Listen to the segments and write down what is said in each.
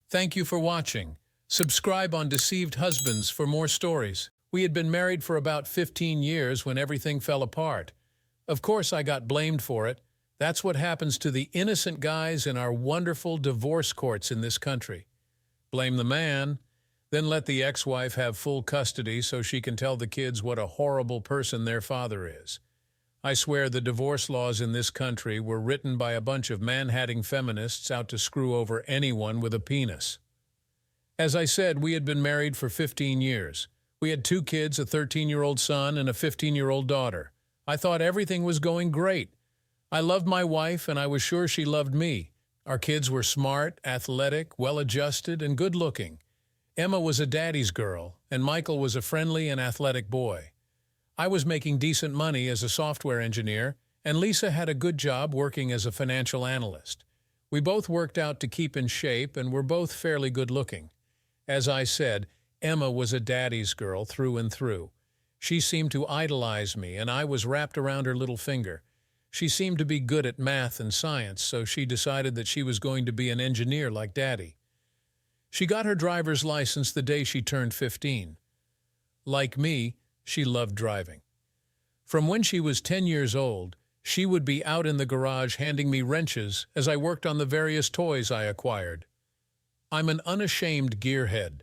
Thank you for watching. Subscribe on Deceived Husbands for more stories. We had been married for about 15 years when everything fell apart. Of course, I got blamed for it. That's what happens to the innocent guys in our wonderful divorce courts in this country. Blame the man, then let the ex-wife have full custody so she can tell the kids what a horrible person their father is. I swear the divorce laws in this country were written by a bunch of man-hatting feminists out to screw over anyone with a penis. As I said, we had been married for 15 years. We had 2 kids, a 13-year-old son and a 15-year-old daughter. I thought everything was going great. I loved my wife, and I was sure she loved me. Our kids were smart, athletic, well-adjusted, and good-looking. Emma was a daddy's girl, and Michael was a friendly and athletic boy. I was making decent money as a software engineer, and Lisa had a good job working as a financial analyst. We both worked out to keep in shape and were both fairly good-looking. As I said, Emma was a daddy's girl through and through. She seemed to idolize me, and I was wrapped around her little finger. She seemed to be good at math and science, so she decided that she was going to be an engineer like Daddy. She got her driver's license the day she turned 15. Like me, she loved driving. From when she was 10 years old, she would be out in the garage handing me wrenches as I worked on the various toys I acquired. I'm an unashamed gearhead.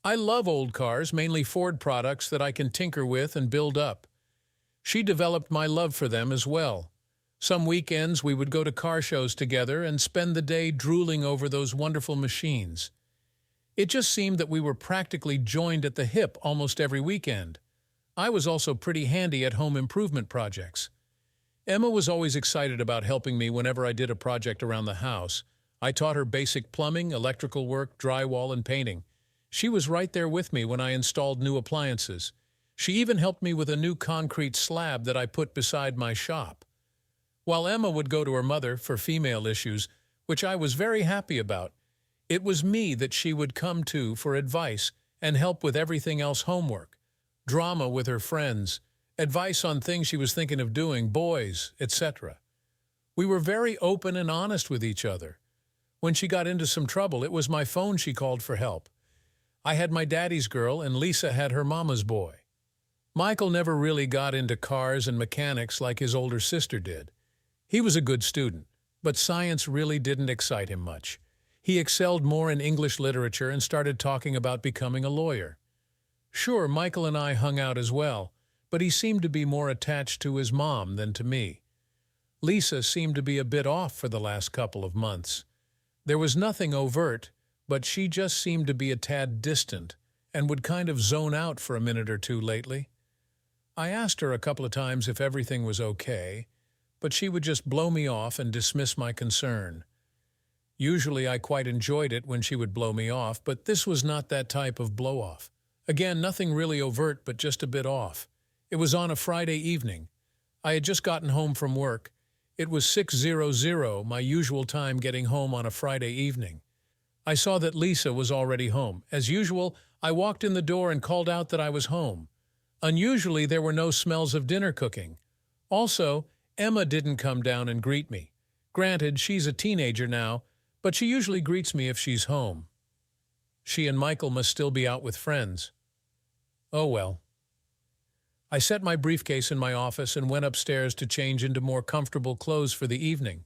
I love old cars, mainly Ford products that I can tinker with and build up. She developed my love for them as well. Some weekends we would go to car shows together and spend the day drooling over those wonderful machines. It just seemed that we were practically joined at the hip almost every weekend. I was also pretty handy at home improvement projects. Emma was always excited about helping me whenever I did a project around the house. I taught her basic plumbing, electrical work, drywall, and painting. She was right there with me when I installed new appliances. She even helped me with a new concrete slab that I put beside my shop. While Emma would go to her mother for female issues, which I was very happy about, it was me that she would come to for advice and help with everything else: homework, drama with her friends, advice on things she was thinking of doing, boys, etc. We were very open and honest with each other. When she got into some trouble, it was my phone she called for help. I had my daddy's girl, and Lisa had her mama's boy. Michael never really got into cars and mechanics like his older sister did. He was a good student, but science really didn't excite him much. He excelled more in English literature and started talking about becoming a lawyer. Sure, Michael and I hung out as well, but he seemed to be more attached to his mom than to me. Lisa seemed to be a bit off for the last couple of months. There was nothing overt, but she just seemed to be a tad distant and would kind of zone out for a minute or two lately. I asked her a couple of times if everything was okay, but she would just blow me off and dismiss my concern. Usually I quite enjoyed it when she would blow me off, but this was not that type of blow-off. Again, nothing really overt, but just a bit off. It was on a Friday evening. I had just gotten home from work. It was 6:00, my usual time getting home on a Friday evening. I saw that Lisa was already home. As usual, I walked in the door and called out that I was home. Unusually, there were no smells of dinner cooking. Also, Emma didn't come down and greet me. Granted, she's a teenager now, but she usually greets me if she's home. She and Michael must still be out with friends. Oh well. I set my briefcase in my office and went upstairs to change into more comfortable clothes for the evening.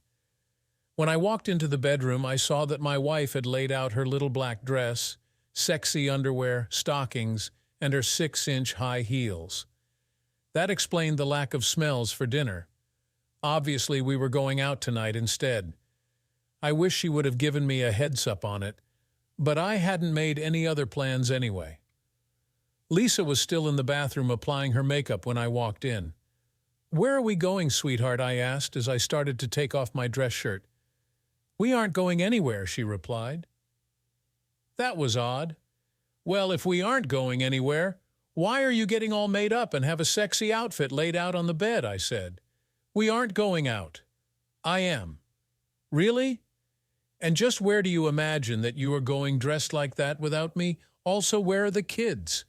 When I walked into the bedroom, I saw that my wife had laid out her little black dress, sexy underwear, stockings, and her 6-inch high heels. That explained the lack of smells for dinner. Obviously, we were going out tonight instead. I wish she would have given me a heads-up on it, but I hadn't made any other plans anyway. Lisa was still in the bathroom applying her makeup when I walked in. "Where are we going, sweetheart?" I asked as I started to take off my dress shirt. "We aren't going anywhere," she replied. That was odd. "Well, if we aren't going anywhere, why are you getting all made up and have a sexy outfit laid out on the bed?" I said. "We aren't going out." "I am." "Really? And just where do you imagine that you are going dressed like that without me? Also, where are the kids?"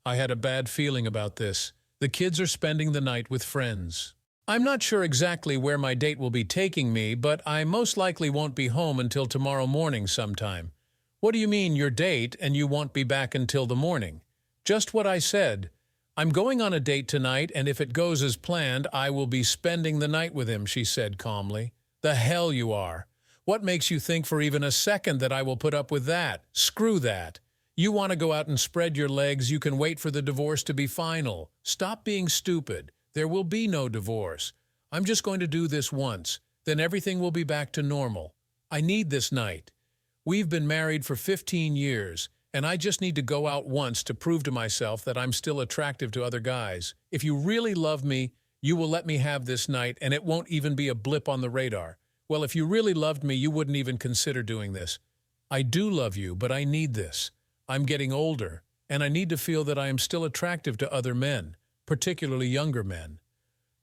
I had a bad feeling about this. The kids are spending the night with friends. I'm not sure exactly where my date will be taking me, but I most likely won't be home until tomorrow morning sometime. What do you mean, your date, and you won't be back until the morning? Just what I said. I'm going on a date tonight, and if it goes as planned, I will be spending the night with him, she said calmly. The hell you are. What makes you think for even a second that I will put up with that? Screw that. You want to go out and spread your legs, you can wait for the divorce to be final. Stop being stupid. There will be no divorce. I'm just going to do this once. Then everything will be back to normal. I need this night. We've been married for 15 years, and I just need to go out once to prove to myself that I'm still attractive to other guys. If you really love me, you will let me have this night, and it won't even be a blip on the radar. Well, if you really loved me, you wouldn't even consider doing this. I do love you, but I need this. I'm getting older, and I need to feel that I am still attractive to other men, particularly younger men.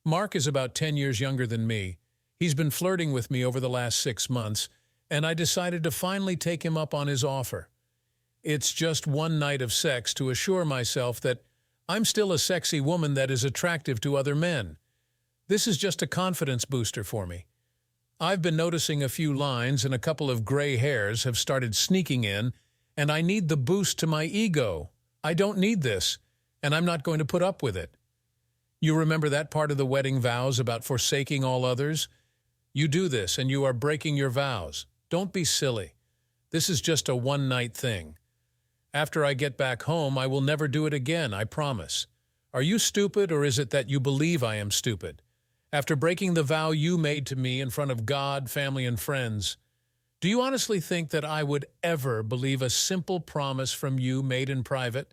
Mark is about 10 years younger than me. He's been flirting with me over the last 6 months, and I decided to finally take him up on his offer. It's just one night of sex to assure myself that I'm still a sexy woman that is attractive to other men. This is just a confidence booster for me. I've been noticing a few lines and a couple of gray hairs have started sneaking in, and I need the boost to my ego. I don't need this, and I'm not going to put up with it. You remember that part of the wedding vows about forsaking all others? You do this, and you are breaking your vows. Don't be silly. This is just a one-night thing. After I get back home, I will never do it again, I promise. Are you stupid, or is it that you believe I am stupid? After breaking the vow you made to me in front of God, family, and friends, do you honestly think that I would ever believe a simple promise from you made in private?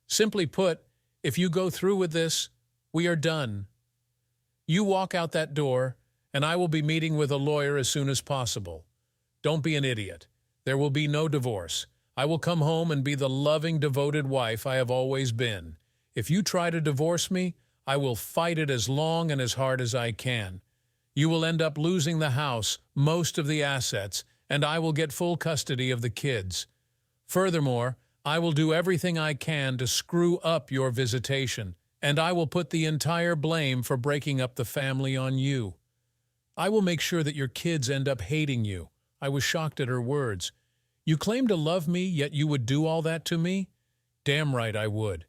Simply put, if you go through with this, we are done. You walk out that door, and I will be meeting with a lawyer as soon as possible. Don't be an idiot. There will be no divorce. I will come home and be the loving, devoted wife I have always been. If you try to divorce me, I will fight it as long and as hard as I can. You will end up losing the house, most of the assets, and I will get full custody of the kids. Furthermore, I will do everything I can to screw up your visitation, and I will put the entire blame for breaking up the family on you. I will make sure that your kids end up hating you. I was shocked at her words. You claim to love me, yet you would do all that to me? Damn right I would.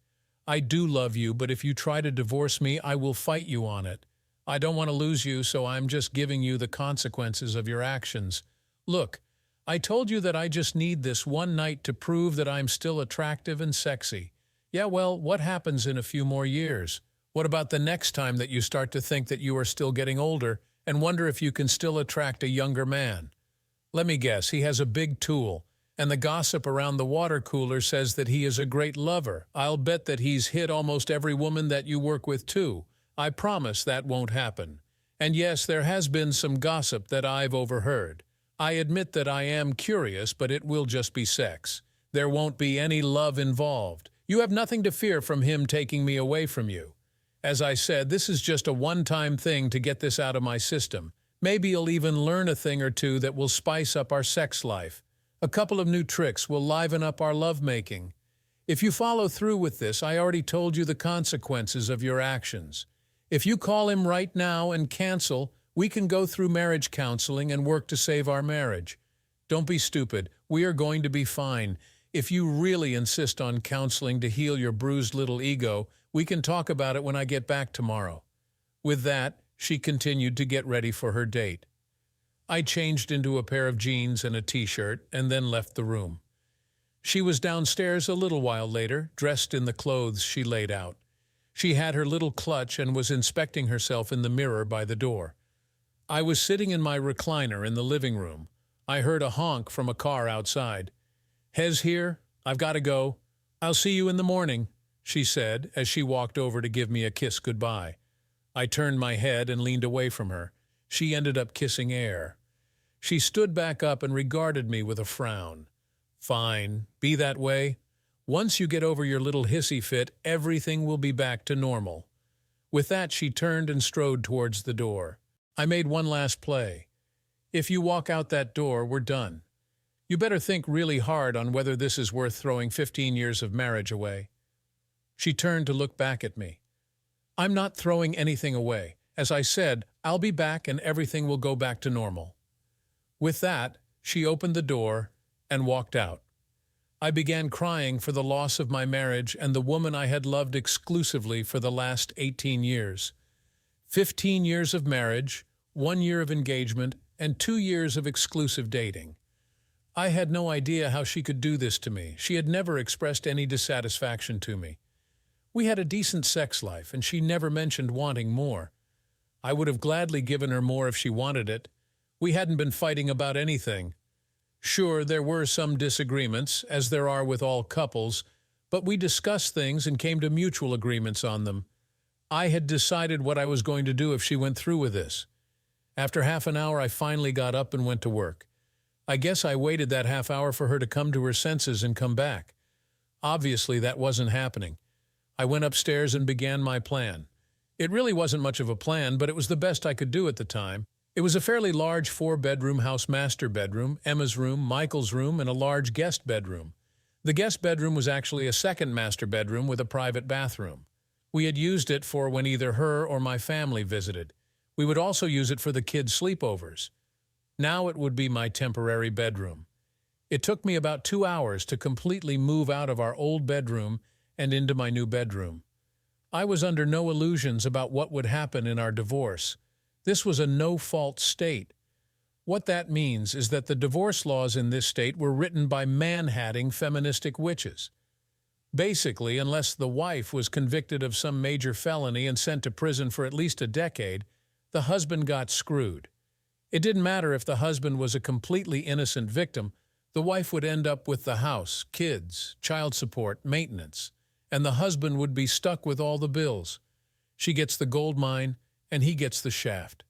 I do love you, but if you try to divorce me, I will fight you on it. I don't want to lose you, so I'm just giving you the consequences of your actions. Look, I told you that I just need this one night to prove that I'm still attractive and sexy. Yeah, well, what happens in a few more years? What about the next time that you start to think that you are still getting older and wonder if you can still attract a younger man? Let me guess, he has a big tool, and the gossip around the water cooler says that he is a great lover. I'll bet that he's hit almost every woman that you work with, too. I promise that won't happen. And yes, there has been some gossip that I've overheard. I admit that I am curious, but it will just be sex. There won't be any love involved. You have nothing to fear from him taking me away from you. As I said, this is just a one-time thing to get this out of my system. Maybe you'll even learn a thing or two that will spice up our sex life. A couple of new tricks will liven up our lovemaking. If you follow through with this, I already told you the consequences of your actions. If you call him right now and cancel, we can go through marriage counseling and work to save our marriage. Don't be stupid. We are going to be fine. If you really insist on counseling to heal your bruised little ego, we can talk about it when I get back tomorrow. With that, she continued to get ready for her date. I changed into a pair of jeans and a t-shirt and then left the room. She was downstairs a little while later, dressed in the clothes she laid out. She had her little clutch and was inspecting herself in the mirror by the door. I was sitting in my recliner in the living room. I heard a honk from a car outside. "Hez here. I've got to go. I'll see you in the morning," she said as she walked over to give me a kiss goodbye. I turned my head and leaned away from her. She ended up kissing air. She stood back up and regarded me with a frown. "Fine, be that way. Once you get over your little hissy fit, everything will be back to normal." With that, she turned and strode towards the door. I made one last play. "If you walk out that door, we're done. You better think really hard on whether this is worth throwing 15 years of marriage away." She turned to look back at me. "I'm not throwing anything away. As I said, I'll be back and everything will go back to normal." With that, she opened the door and walked out. I began crying for the loss of my marriage and the woman I had loved exclusively for the last 18 years. 15 years of marriage, 1 year of engagement, and 2 years of exclusive dating. I had no idea how she could do this to me. She had never expressed any dissatisfaction to me. We had a decent sex life, and she never mentioned wanting more. I would have gladly given her more if she wanted it. We hadn't been fighting about anything. Sure, there were some disagreements, as there are with all couples, but we discussed things and came to mutual agreements on them. I had decided what I was going to do if she went through with this. After half an hour, I finally got up and went to work. I guess I waited that half hour for her to come to her senses and come back. Obviously, that wasn't happening. I went upstairs and began my plan. It really wasn't much of a plan, but it was the best I could do at the time. It was a fairly large 4-bedroom house master bedroom, Emma's room, Michael's room, and a large guest bedroom. The guest bedroom was actually a second master bedroom with a private bathroom. We had used it for when either her or my family visited. We would also use it for the kids' sleepovers. Now it would be my temporary bedroom. It took me about 2 hours to completely move out of our old bedroom and into my new bedroom. I was under no illusions about what would happen in our divorce. This was a no-fault state. What that means is that the divorce laws in this state were written by man-hatting feministic witches. Basically, unless the wife was convicted of some major felony and sent to prison for at least a decade, the husband got screwed. It didn't matter if the husband was a completely innocent victim, the wife would end up with the house, kids, child support, maintenance, and the husband would be stuck with all the bills. She gets the gold mine, and he gets the shaft.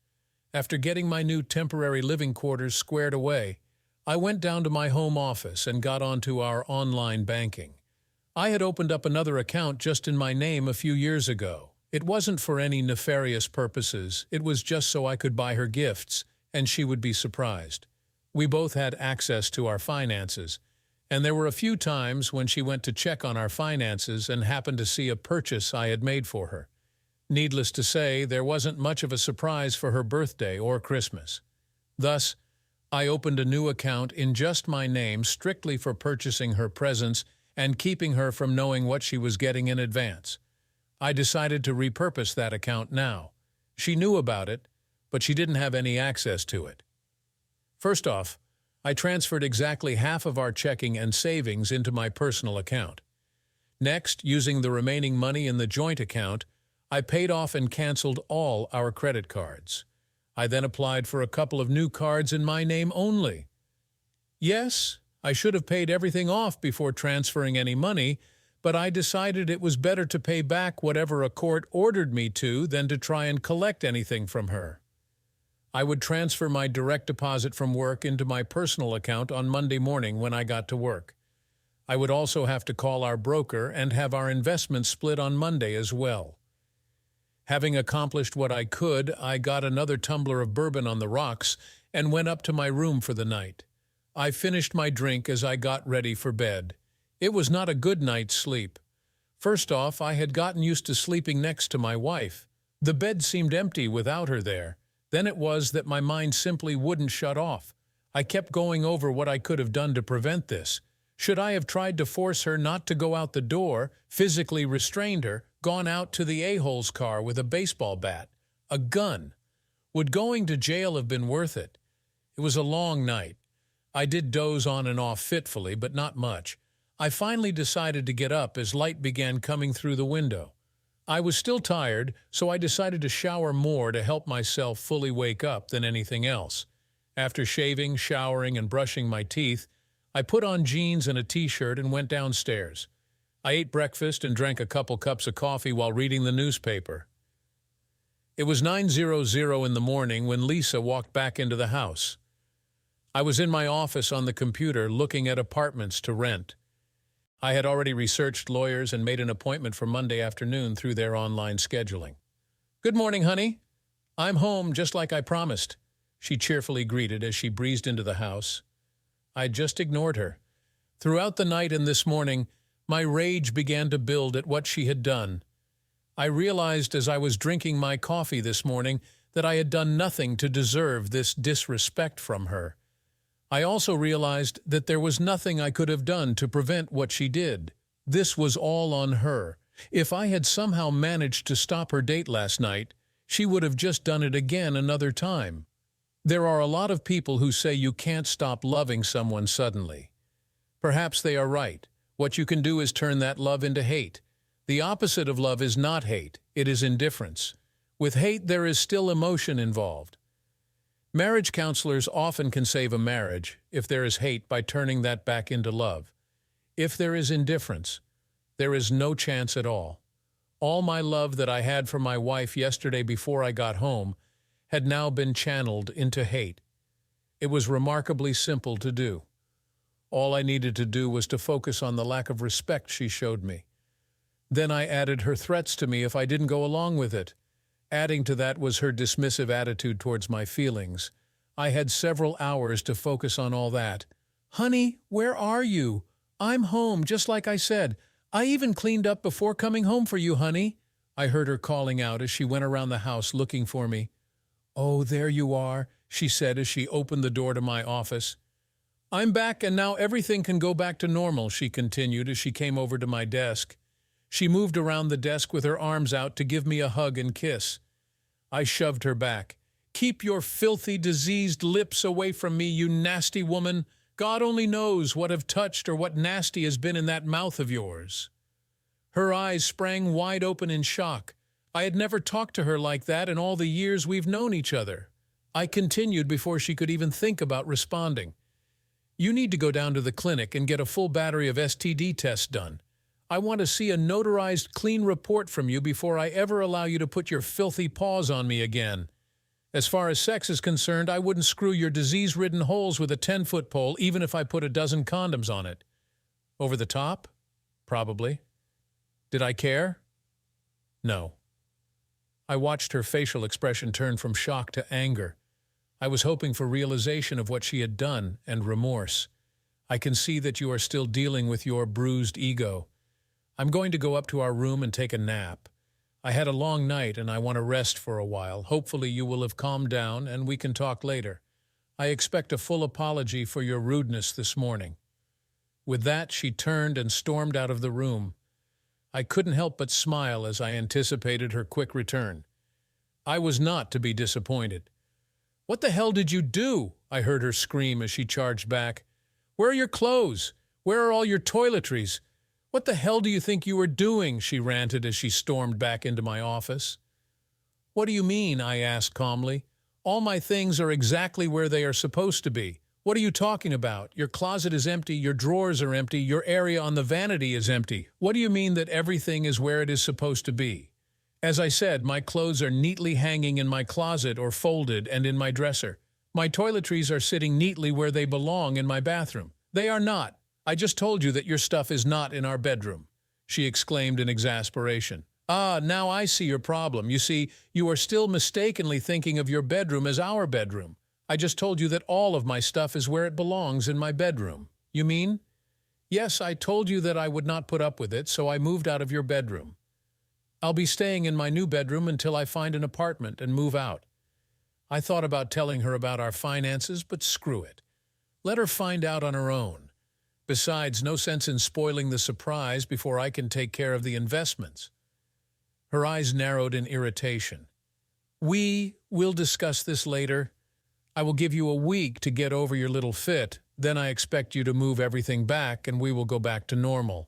After getting my new temporary living quarters squared away, I went down to my home office and got onto our online banking. I had opened up another account just in my name a few years ago. It wasn't for any nefarious purposes, it was just so I could buy her gifts, and she would be surprised. We both had access to our finances, and there were a few times when she went to check on our finances and happened to see a purchase I had made for her. Needless to say, there wasn't much of a surprise for her birthday or Christmas. Thus, I opened a new account in just my name strictly for purchasing her presents and keeping her from knowing what she was getting in advance. I decided to repurpose that account now. She knew about it, but she didn't have any access to it. First off, I transferred exactly half of our checking and savings into my personal account. Next, using the remaining money in the joint account, I paid off and canceled all our credit cards. I then applied for a couple of new cards in my name only. Yes, I should have paid everything off before transferring any money, but I decided it was better to pay back whatever a court ordered me to than to try and collect anything from her. I would transfer my direct deposit from work into my personal account on Monday morning when I got to work. I would also have to call our broker and have our investments split on Monday as well. Having accomplished what I could, I got another tumbler of bourbon on the rocks and went up to my room for the night. I finished my drink as I got ready for bed. It was not a good night's sleep. First off, I had gotten used to sleeping next to my wife. The bed seemed empty without her there. Then it was that my mind simply wouldn't shut off. I kept going over what I could have done to prevent this. Should I have tried to force her not to go out the door, physically restrained her, gone out to the a-hole's car with a baseball bat, a gun? Would going to jail have been worth it? It was a long night. I did doze on and off fitfully, but not much. I finally decided to get up as light began coming through the window. I was still tired, so I decided to shower more to help myself fully wake up than anything else. After shaving, showering, and brushing my teeth, I put on jeans and a t-shirt and went downstairs. I ate breakfast and drank a couple cups of coffee while reading the newspaper. It was 9:00 in the morning when Lisa walked back into the house. I was in my office on the computer looking at apartments to rent. I had already researched lawyers and made an appointment for Monday afternoon through their online scheduling. "Good morning, honey. I'm home just like I promised," she cheerfully greeted as she breezed into the house. I just ignored her. Throughout the night and this morning, my rage began to build at what she had done. I realized as I was drinking my coffee this morning that I had done nothing to deserve this disrespect from her. I also realized that there was nothing I could have done to prevent what she did. This was all on her. If I had somehow managed to stop her date last night, she would have just done it again another time. There are a lot of people who say you can't stop loving someone suddenly. Perhaps they are right. What you can do is turn that love into hate. The opposite of love is not hate, it is indifference. With hate, there is still emotion involved. Marriage counselors often can save a marriage, if there is hate, by turning that back into love. If there is indifference, there is no chance at all. All my love that I had for my wife yesterday before I got home had now been channeled into hate. It was remarkably simple to do. All I needed to do was to focus on the lack of respect she showed me. Then I added her threats to me if I didn't go along with it. Adding to that was her dismissive attitude towards my feelings. I had several hours to focus on all that. "Honey, where are you? I'm home, just like I said. I even cleaned up before coming home for you, honey," I heard her calling out as she went around the house looking for me. "Oh, there you are," she said as she opened the door to my office. "I'm back, and now everything can go back to normal," she continued as she came over to my desk. She moved around the desk with her arms out to give me a hug and kiss. I shoved her back. "Keep your filthy, diseased lips away from me, you nasty woman. God only knows what have touched or what nasty has been in that mouth of yours." Her eyes sprang wide open in shock. I had never talked to her like that in all the years we've known each other. I continued before she could even think about responding. "You need to go down to the clinic and get a full battery of STD tests done. I want to see a notarized, clean report from you before I ever allow you to put your filthy paws on me again. As far as sex is concerned, I wouldn't screw your disease-ridden holes with a 10-foot pole even if I put a dozen condoms on it." Over the top? Probably. Did I care? No. I watched her facial expression turn from shock to anger. I was hoping for realization of what she had done and remorse. "I can see that you are still dealing with your bruised ego. I'm going to go up to our room and take a nap. I had a long night and I want to rest for a while. Hopefully you will have calmed down and we can talk later. I expect a full apology for your rudeness this morning." With that, she turned and stormed out of the room. I couldn't help but smile as I anticipated her quick return. I was not to be disappointed. "What the hell did you do?" I heard her scream as she charged back. "Where are your clothes? Where are all your toiletries? What the hell do you think you were doing?" she ranted as she stormed back into my office. "What do you mean?" I asked calmly. "All my things are exactly where they are supposed to be. What are you talking about? Your closet is empty, your drawers are empty, your area on the vanity is empty. What do you mean that everything is where it is supposed to be?" As I said, my clothes are neatly hanging in my closet or folded and in my dresser. My toiletries are sitting neatly where they belong in my bathroom. "They are not. I just told you that your stuff is not in our bedroom," she exclaimed in exasperation. "Ah, now I see your problem. You see, you are still mistakenly thinking of your bedroom as our bedroom. I just told you that all of my stuff is where it belongs in my bedroom." "You mean?" "Yes, I told you that I would not put up with it, so I moved out of your bedroom. I'll be staying in my new bedroom until I find an apartment and move out." I thought about telling her about our finances, but screw it. Let her find out on her own. Besides, no sense in spoiling the surprise before I can take care of the investments. Her eyes narrowed in irritation. "We'll discuss this later. I will give you a week to get over your little fit. Then I expect you to move everything back and we will go back to normal."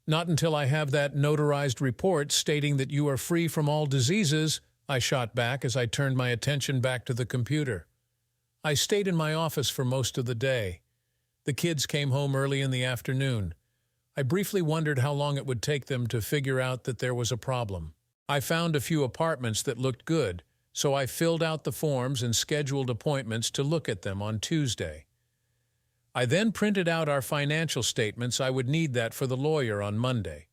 "Not until I have that notarized report stating that you are free from all diseases," I shot back as I turned my attention back to the computer. I stayed in my office for most of the day. The kids came home early in the afternoon. I briefly wondered how long it would take them to figure out that there was a problem. I found a few apartments that looked good, so I filled out the forms and scheduled appointments to look at them on Tuesday. I then printed out our financial statements. I would need that for the lawyer on Monday.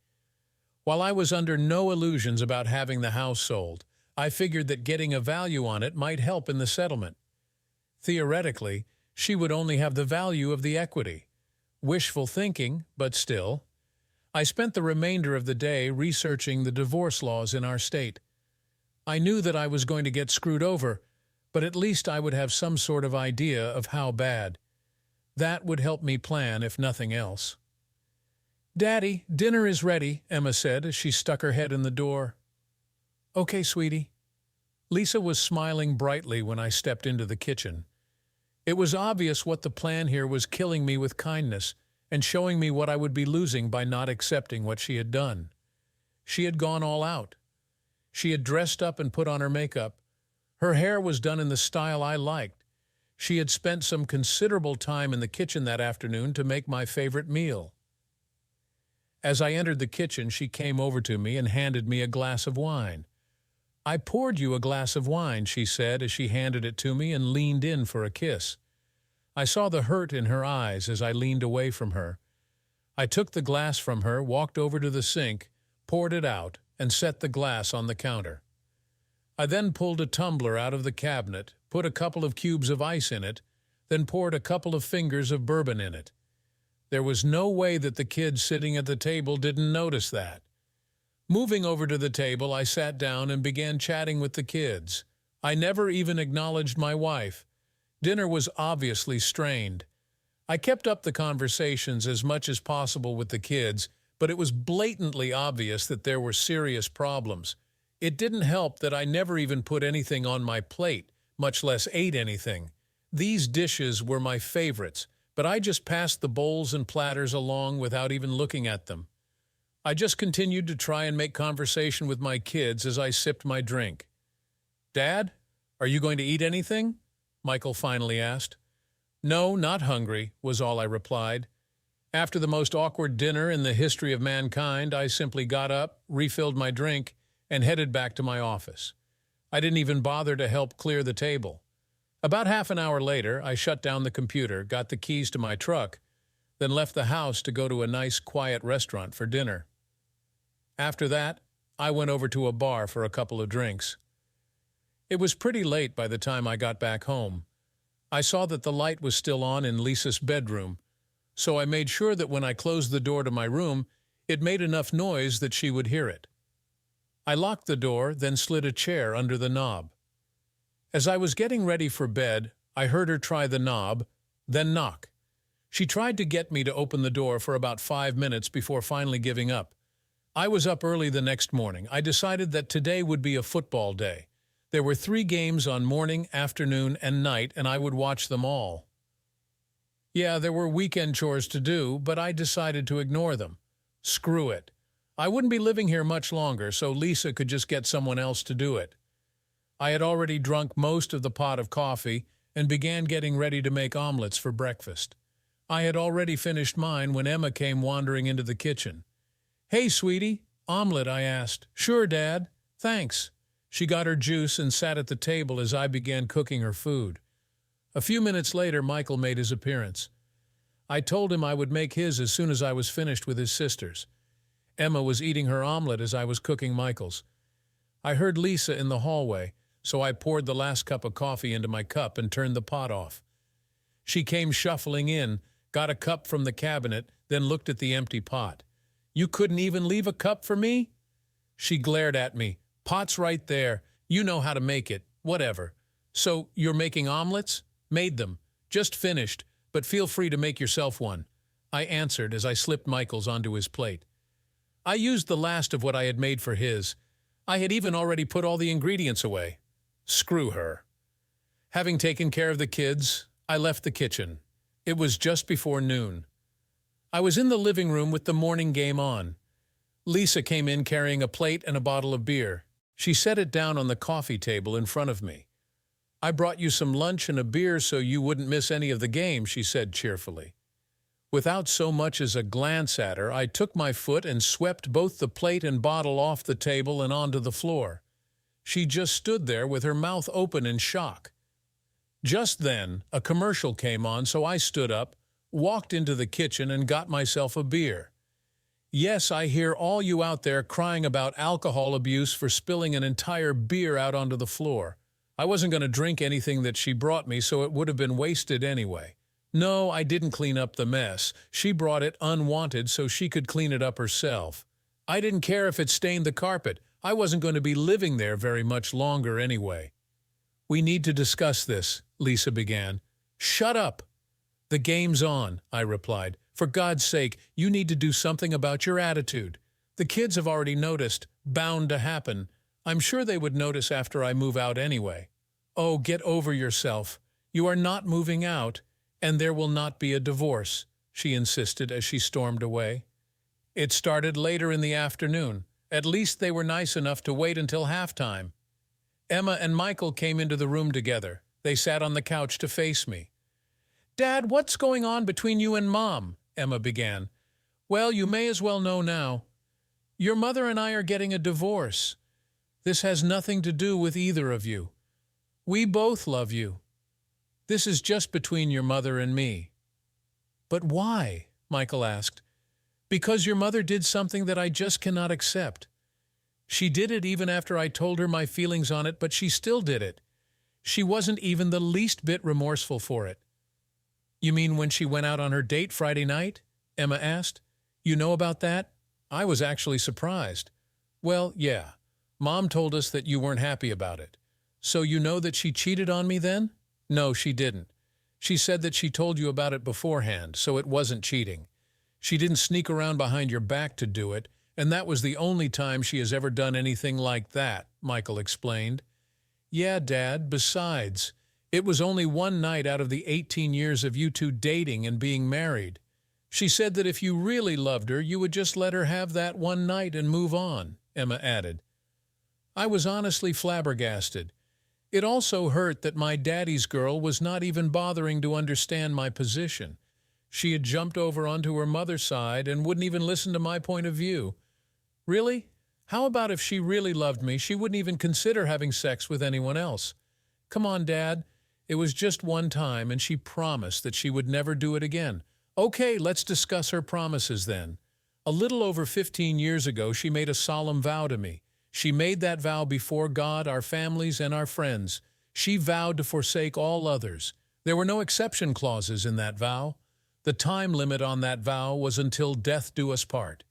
While I was under no illusions about having the house sold, I figured that getting a value on it might help in the settlement. Theoretically, she would only have the value of the equity. Wishful thinking, but still. I spent the remainder of the day researching the divorce laws in our state. I knew that I was going to get screwed over, but at least I would have some sort of idea of how bad. That would help me plan, if nothing else. "Daddy, dinner is ready," Emma said as she stuck her head in the door. "Okay, sweetie." Lisa was smiling brightly when I stepped into the kitchen. It was obvious what the plan here was, killing me with kindness and showing me what I would be losing by not accepting what she had done. She had gone all out. She had dressed up and put on her makeup. Her hair was done in the style I liked. She had spent some considerable time in the kitchen that afternoon to make my favorite meal. As I entered the kitchen, she came over to me and handed me a glass of wine. "I poured you a glass of wine," she said as she handed it to me and leaned in for a kiss. I saw the hurt in her eyes as I leaned away from her. I took the glass from her, walked over to the sink, poured it out, and set the glass on the counter. I then pulled a tumbler out of the cabinet, put a couple of cubes of ice in it, then poured a couple of fingers of bourbon in it. There was no way that the kids sitting at the table didn't notice that. Moving over to the table, I sat down and began chatting with the kids. I never even acknowledged my wife. Dinner was obviously strained. I kept up the conversations as much as possible with the kids, but it was blatantly obvious that there were serious problems. It didn't help that I never even put anything on my plate, much less ate anything. These dishes were my favorites, but I just passed the bowls and platters along without even looking at them. I just continued to try and make conversation with my kids as I sipped my drink. "Dad, are you going to eat anything?" Michael finally asked. "No, not hungry," was all I replied. After the most awkward dinner in the history of mankind, I simply got up, refilled my drink, and headed back to my office. I didn't even bother to help clear the table. About half an hour later, I shut down the computer, got the keys to my truck, then left the house to go to a nice, quiet restaurant for dinner. After that, I went over to a bar for a couple of drinks. It was pretty late by the time I got back home. I saw that the light was still on in Lisa's bedroom, so I made sure that when I closed the door to my room, it made enough noise that she would hear it. I locked the door, then slid a chair under the knob. As I was getting ready for bed, I heard her try the knob, then knock. She tried to get me to open the door for about 5 minutes before finally giving up. I was up early the next morning. I decided that today would be a football day. There were 3 games on morning, afternoon, and night, and I would watch them all. Yeah, there were weekend chores to do, but I decided to ignore them. Screw it. I wouldn't be living here much longer, so Lisa could just get someone else to do it. I had already drunk most of the pot of coffee and began getting ready to make omelets for breakfast. I had already finished mine when Emma came wandering into the kitchen. "Hey, sweetie, omelet?" I asked. "Sure, Dad. Thanks." She got her juice and sat at the table as I began cooking her food. A few minutes later, Michael made his appearance. I told him I would make his as soon as I was finished with his sisters. Emma was eating her omelet as I was cooking Michael's. I heard Lisa in the hallway, so I poured the last cup of coffee into my cup and turned the pot off. She came shuffling in, got a cup from the cabinet, then looked at the empty pot. "You couldn't even leave a cup for me?" She glared at me. "Pot's right there. You know how to make it. Whatever. So, you're making omelets?" "Made them. Just finished, but feel free to make yourself one," I answered as I slipped Michael's onto his plate. I used the last of what I had made for his. I had even already put all the ingredients away. Screw her. Having taken care of the kids, I left the kitchen. It was just before noon. I was in the living room with the morning game on. Lisa came in carrying a plate and a bottle of beer. She set it down on the coffee table in front of me. "I brought you some lunch and a beer so you wouldn't miss any of the game," she said cheerfully. Without so much as a glance at her, I took my foot and swept both the plate and bottle off the table and onto the floor. She just stood there with her mouth open in shock. Just then, a commercial came on, so I stood up, walked into the kitchen, and got myself a beer. Yes, I hear all you out there crying about alcohol abuse for spilling an entire beer out onto the floor. I wasn't going to drink anything that she brought me, so it would have been wasted anyway. No, I didn't clean up the mess. She brought it unwanted so she could clean it up herself. I didn't care if it stained the carpet. I wasn't going to be living there very much longer anyway. "We need to discuss this," Lisa began. "Shut up." "The game's on," I replied. "For God's sake, you need to do something about your attitude. The kids have already noticed. Bound to happen. I'm sure they would notice after I move out anyway." "Oh, get over yourself. You are not moving out, and there will not be a divorce," she insisted as she stormed away. It started later in the afternoon. At least they were nice enough to wait until halftime. Emma and Michael came into the room together. They sat on the couch to face me. "Dad, what's going on between you and Mom?" Emma began. "Well, you may as well know now. Your mother and I are getting a divorce. This has nothing to do with either of you. We both love you. This is just between your mother and me." "But why?" Michael asked. "Because your mother did something that I just cannot accept. She did it even after I told her my feelings on it, but she still did it. She wasn't even the least bit remorseful for it." "You mean when she went out on her date Friday night?" Emma asked. "You know about that?" I was actually surprised. "Well, yeah. Mom told us that you weren't happy about it. So you know that she cheated on me then?" "No, she didn't. She said that she told you about it beforehand, so it wasn't cheating. She didn't sneak around behind your back to do it, and that was the only time she has ever done anything like that," Michael explained. "Yeah, Dad, besides, it was only one night out of the 18 years of you two dating and being married. She said that if you really loved her, you would just let her have that one night and move on," Emma added. I was honestly flabbergasted. It also hurt that my daddy's girl was not even bothering to understand my position. She had jumped over onto her mother's side and wouldn't even listen to my point of view. Really? How about if she really loved me, she wouldn't even consider having sex with anyone else? Come on, Dad. It was just one time, and she promised that she would never do it again. Okay, let's discuss her promises then. A little over 15 years ago, she made a solemn vow to me. She made that vow before God, our families, and our friends. She vowed to forsake all others. There were no exception clauses in that vow. The time limit on that vow was until death do us part.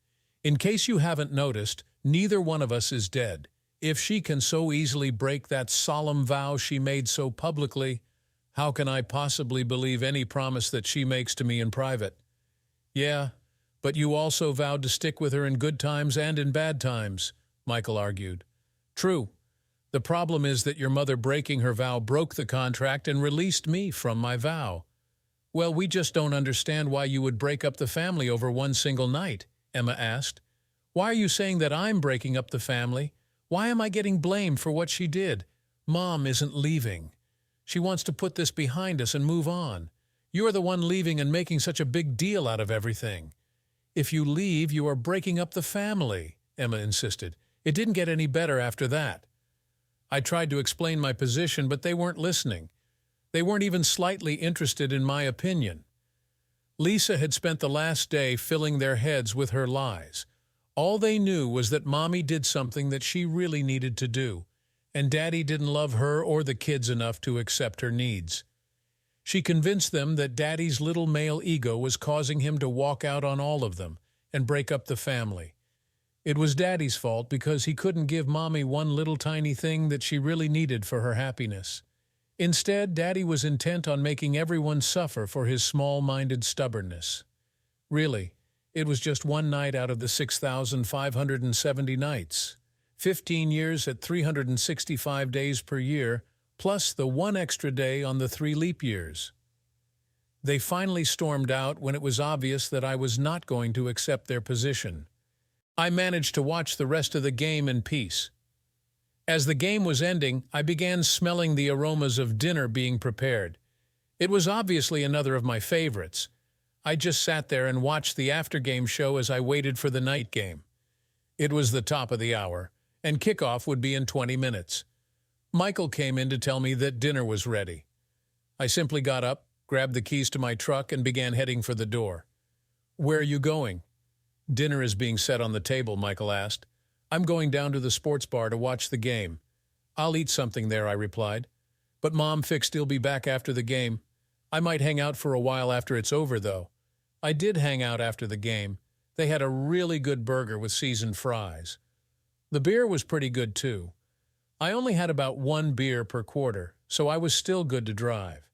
In case you haven't noticed, neither one of us is dead. If she can so easily break that solemn vow she made so publicly, how can I possibly believe any promise that she makes to me in private? Yeah, but you also vowed to stick with her in good times and in bad times, Michael argued. True. The problem is that your mother breaking her vow broke the contract and released me from my vow. Well, we just don't understand why you would break up the family over one single night, Emma asked. Why are you saying that I'm breaking up the family? Why am I getting blamed for what she did? Mom isn't leaving. She wants to put this behind us and move on. You're the one leaving and making such a big deal out of everything. If you leave, you are breaking up the family, Emma insisted. It didn't get any better after that. I tried to explain my position, but they weren't listening. They weren't even slightly interested in my opinion. Lisa had spent the last day filling their heads with her lies. All they knew was that Mommy did something that she really needed to do, and Daddy didn't love her or the kids enough to accept her needs. She convinced them that Daddy's little male ego was causing him to walk out on all of them and break up the family. It was Daddy's fault because he couldn't give Mommy one little tiny thing that she really needed for her happiness. Instead, Daddy was intent on making everyone suffer for his small-minded stubbornness. Really, it was just one night out of the 6,570 nights, 15 years at 365 days per year, plus the one extra day on the 3 leap years. They finally stormed out when it was obvious that I was not going to accept their position. I managed to watch the rest of the game in peace. As the game was ending, I began smelling the aromas of dinner being prepared. It was obviously another of my favorites. I just sat there and watched the after-game show as I waited for the night game. It was the top of the hour, and kickoff would be in 20 minutes. Michael came in to tell me that dinner was ready. I simply got up, grabbed the keys to my truck, and began heading for the door. Where are you going? Dinner is being set on the table, Michael asked. I'm going down to the sports bar to watch the game. I'll eat something there, I replied. But Mom fixed he'll be back after the game. I might hang out for a while after it's over, though. I did hang out after the game. They had a really good burger with seasoned fries. The beer was pretty good, too. I only had about 1 beer per quarter, so I was still good to drive.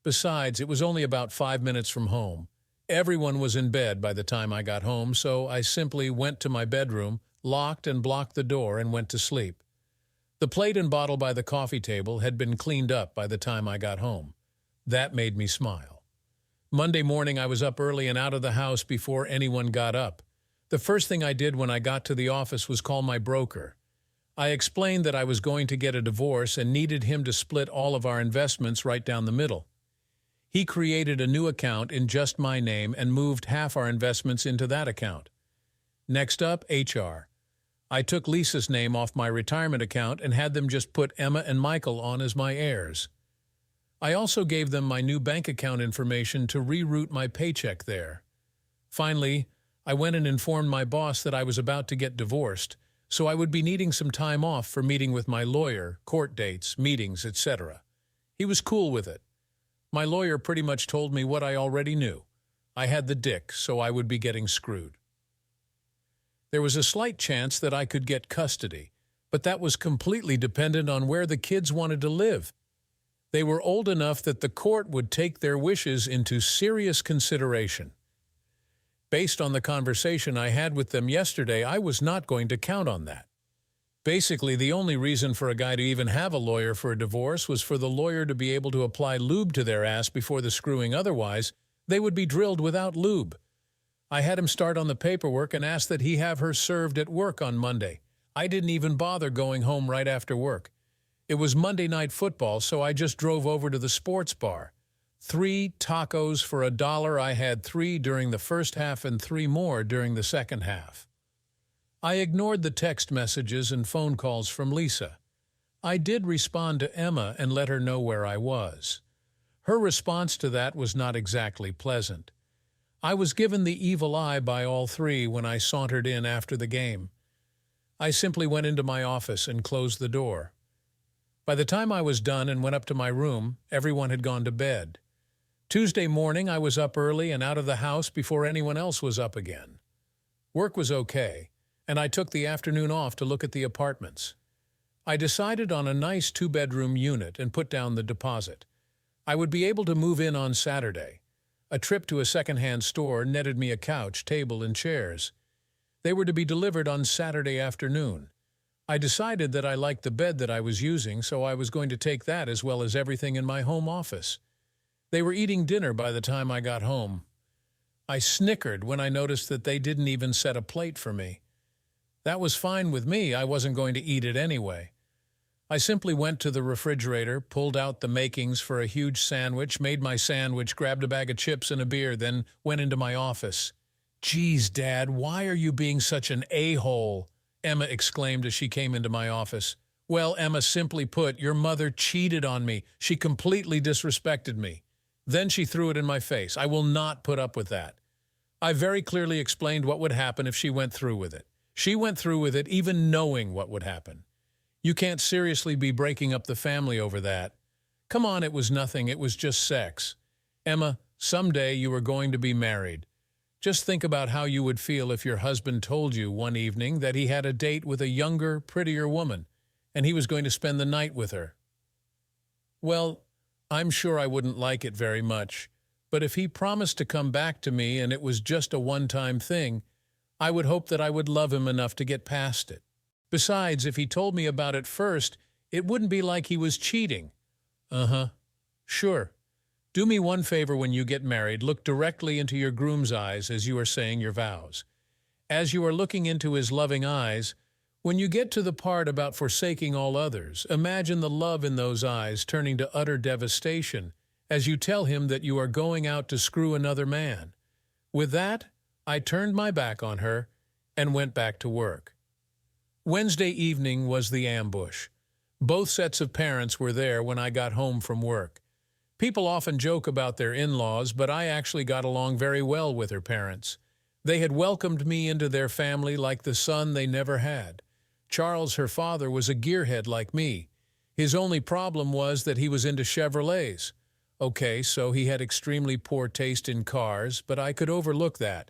Besides, it was only about 5 minutes from home. Everyone was in bed by the time I got home, so I simply went to my bedroom, locked and blocked the door, and went to sleep. The plate and bottle by the coffee table had been cleaned up by the time I got home. That made me smile. Monday morning, I was up early and out of the house before anyone got up. The first thing I did when I got to the office was call my broker. I explained that I was going to get a divorce and needed him to split all of our investments right down the middle. He created a new account in just my name and moved half our investments into that account. Next up, HR. I took Lisa's name off my retirement account and had them just put Emma and Michael on as my heirs. I also gave them my new bank account information to reroute my paycheck there. Finally, I went and informed my boss that I was about to get divorced, so I would be needing some time off for meeting with my lawyer, court dates, meetings, etc. He was cool with it. My lawyer pretty much told me what I already knew. I had the dick, so I would be getting screwed. There was a slight chance that I could get custody, but that was completely dependent on where the kids wanted to live. They were old enough that the court would take their wishes into serious consideration. Based on the conversation I had with them yesterday, I was not going to count on that. Basically, the only reason for a guy to even have a lawyer for a divorce was for the lawyer to be able to apply lube to their ass before the screwing. Otherwise, they would be drilled without lube. I had him start on the paperwork and asked that he have her served at work on Monday. I didn't even bother going home right after work. It was Monday Night Football, so I just drove over to the sports bar. 3 tacos for $1. I had 3 during the first half and 3 more during the second half. I ignored the text messages and phone calls from Lisa. I did respond to Emma and let her know where I was. Her response to that was not exactly pleasant. I was given the evil eye by all 3 when I sauntered in after the game. I simply went into my office and closed the door. By the time I was done and went up to my room, everyone had gone to bed. Tuesday morning, I was up early and out of the house before anyone else was up again. Work was okay, and I took the afternoon off to look at the apartments. I decided on a nice 2-bedroom unit and put down the deposit. I would be able to move in on Saturday. A trip to a second-hand store netted me a couch, table, and chairs. They were to be delivered on Saturday afternoon. I decided that I liked the bed that I was using, so I was going to take that as well as everything in my home office. They were eating dinner by the time I got home. I snickered when I noticed that they didn't even set a plate for me. That was fine with me. I wasn't going to eat it anyway. I simply went to the refrigerator, pulled out the makings for a huge sandwich, made my sandwich, grabbed a bag of chips and a beer, then went into my office. "Geez, Dad, why are you being such an a-hole?" Emma exclaimed as she came into my office. "Well, Emma, simply put, your mother cheated on me. She completely disrespected me. Then she threw it in my face. I will not put up with that. I very clearly explained what would happen if she went through with it. She went through with it even knowing what would happen. You can't seriously be breaking up the family over that. Come on, it was nothing. It was just sex. Emma, someday you are going to be married. Just think about how you would feel if your husband told you one evening that he had a date with a younger, prettier woman, and he was going to spend the night with her. Well, I'm sure I wouldn't like it very much, but if he promised to come back to me and it was just a one-time thing, I would hope that I would love him enough to get past it. Besides, if he told me about it first, it wouldn't be like he was cheating. Sure. Do me one favor when you get married, look directly into your groom's eyes as you are saying your vows. As you are looking into his loving eyes, when you get to the part about forsaking all others, imagine the love in those eyes turning to utter devastation as you tell him that you are going out to screw another man. With that, I turned my back on her and went back to work. Wednesday evening was the ambush. Both sets of parents were there when I got home from work. People often joke about their in-laws, but I actually got along very well with her parents. They had welcomed me into their family like the son they never had. Charles, her father, was a gearhead like me. His only problem was that he was into Chevrolets. Okay, so he had extremely poor taste in cars, but I could overlook that.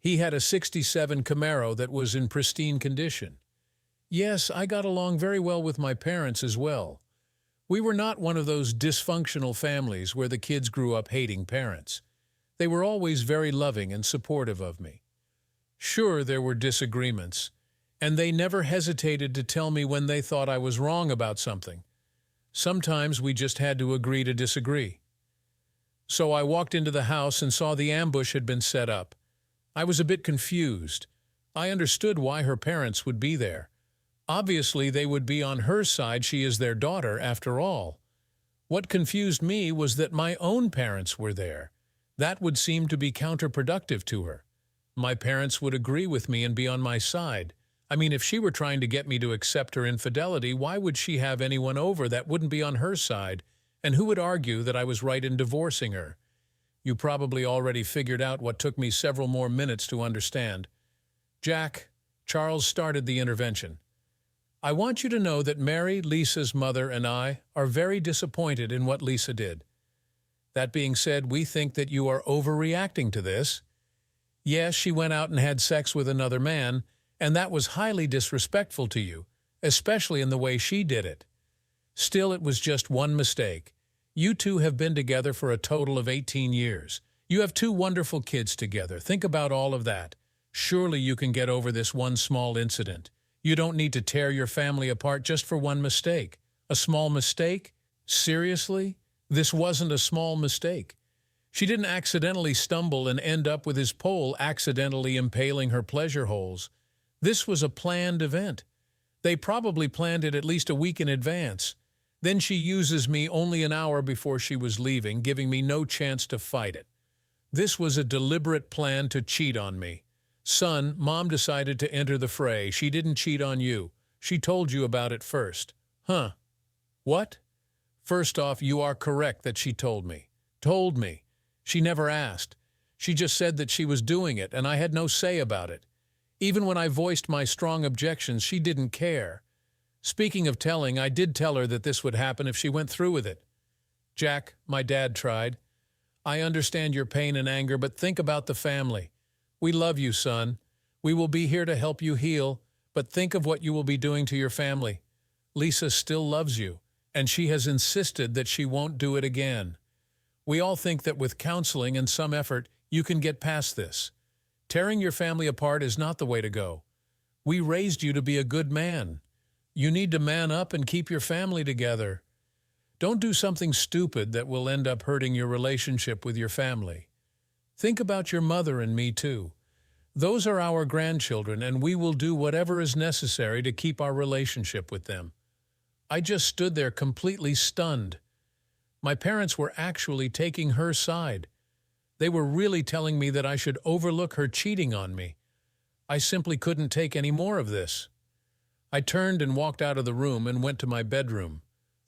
He had a '67 Camaro that was in pristine condition. Yes, I got along very well with my parents as well. We were not one of those dysfunctional families where the kids grew up hating parents. They were always very loving and supportive of me. Sure, there were disagreements, and they never hesitated to tell me when they thought I was wrong about something. Sometimes we just had to agree to disagree. So I walked into the house and saw the ambush had been set up. I was a bit confused. I understood why her parents would be there. Obviously, they would be on her side. She is their daughter, after all. What confused me was that my own parents were there. That would seem to be counterproductive to her. My parents would agree with me and be on my side. I mean, if she were trying to get me to accept her infidelity, why would she have anyone over that wouldn't be on her side? And who would argue that I was right in divorcing her? You probably already figured out what took me several more minutes to understand. Jack, Charles started the intervention. I want you to know that Mary, Lisa's mother, and I are very disappointed in what Lisa did. That being said, we think that you are overreacting to this. Yes, she went out and had sex with another man, and that was highly disrespectful to you, especially in the way she did it. Still, it was just one mistake. You two have been together for a total of 18 years. You have 2 wonderful kids together. Think about all of that. Surely you can get over this one small incident. You don't need to tear your family apart just for one mistake. A small mistake? Seriously? This wasn't a small mistake. She didn't accidentally stumble and end up with his pole accidentally impaling her pleasure holes. This was a planned event. They probably planned it at least a week in advance. Then she uses me only an hour before she was leaving, giving me no chance to fight it. This was a deliberate plan to cheat on me. Son, Mom decided to enter the fray. She didn't cheat on you. She told you about it first. Huh? What? First off, you are correct that she told me. Told me. She never asked. She just said that she was doing it, and I had no say about it. Even when I voiced my strong objections, she didn't care. Speaking of telling, I did tell her that this would happen if she went through with it. Jack, my dad tried. I understand your pain and anger, but think about the family. We love you, son. We will be here to help you heal, but think of what you will be doing to your family. Lisa still loves you, and she has insisted that she won't do it again. We all think that with counseling and some effort, you can get past this. Tearing your family apart is not the way to go. We raised you to be a good man. You need to man up and keep your family together. Don't do something stupid that will end up hurting your relationship with your family. Think about your mother and me, too. Those are our grandchildren, and we will do whatever is necessary to keep our relationship with them. I just stood there completely stunned. My parents were actually taking her side. They were really telling me that I should overlook her cheating on me. I simply couldn't take any more of this. I turned and walked out of the room and went to my bedroom.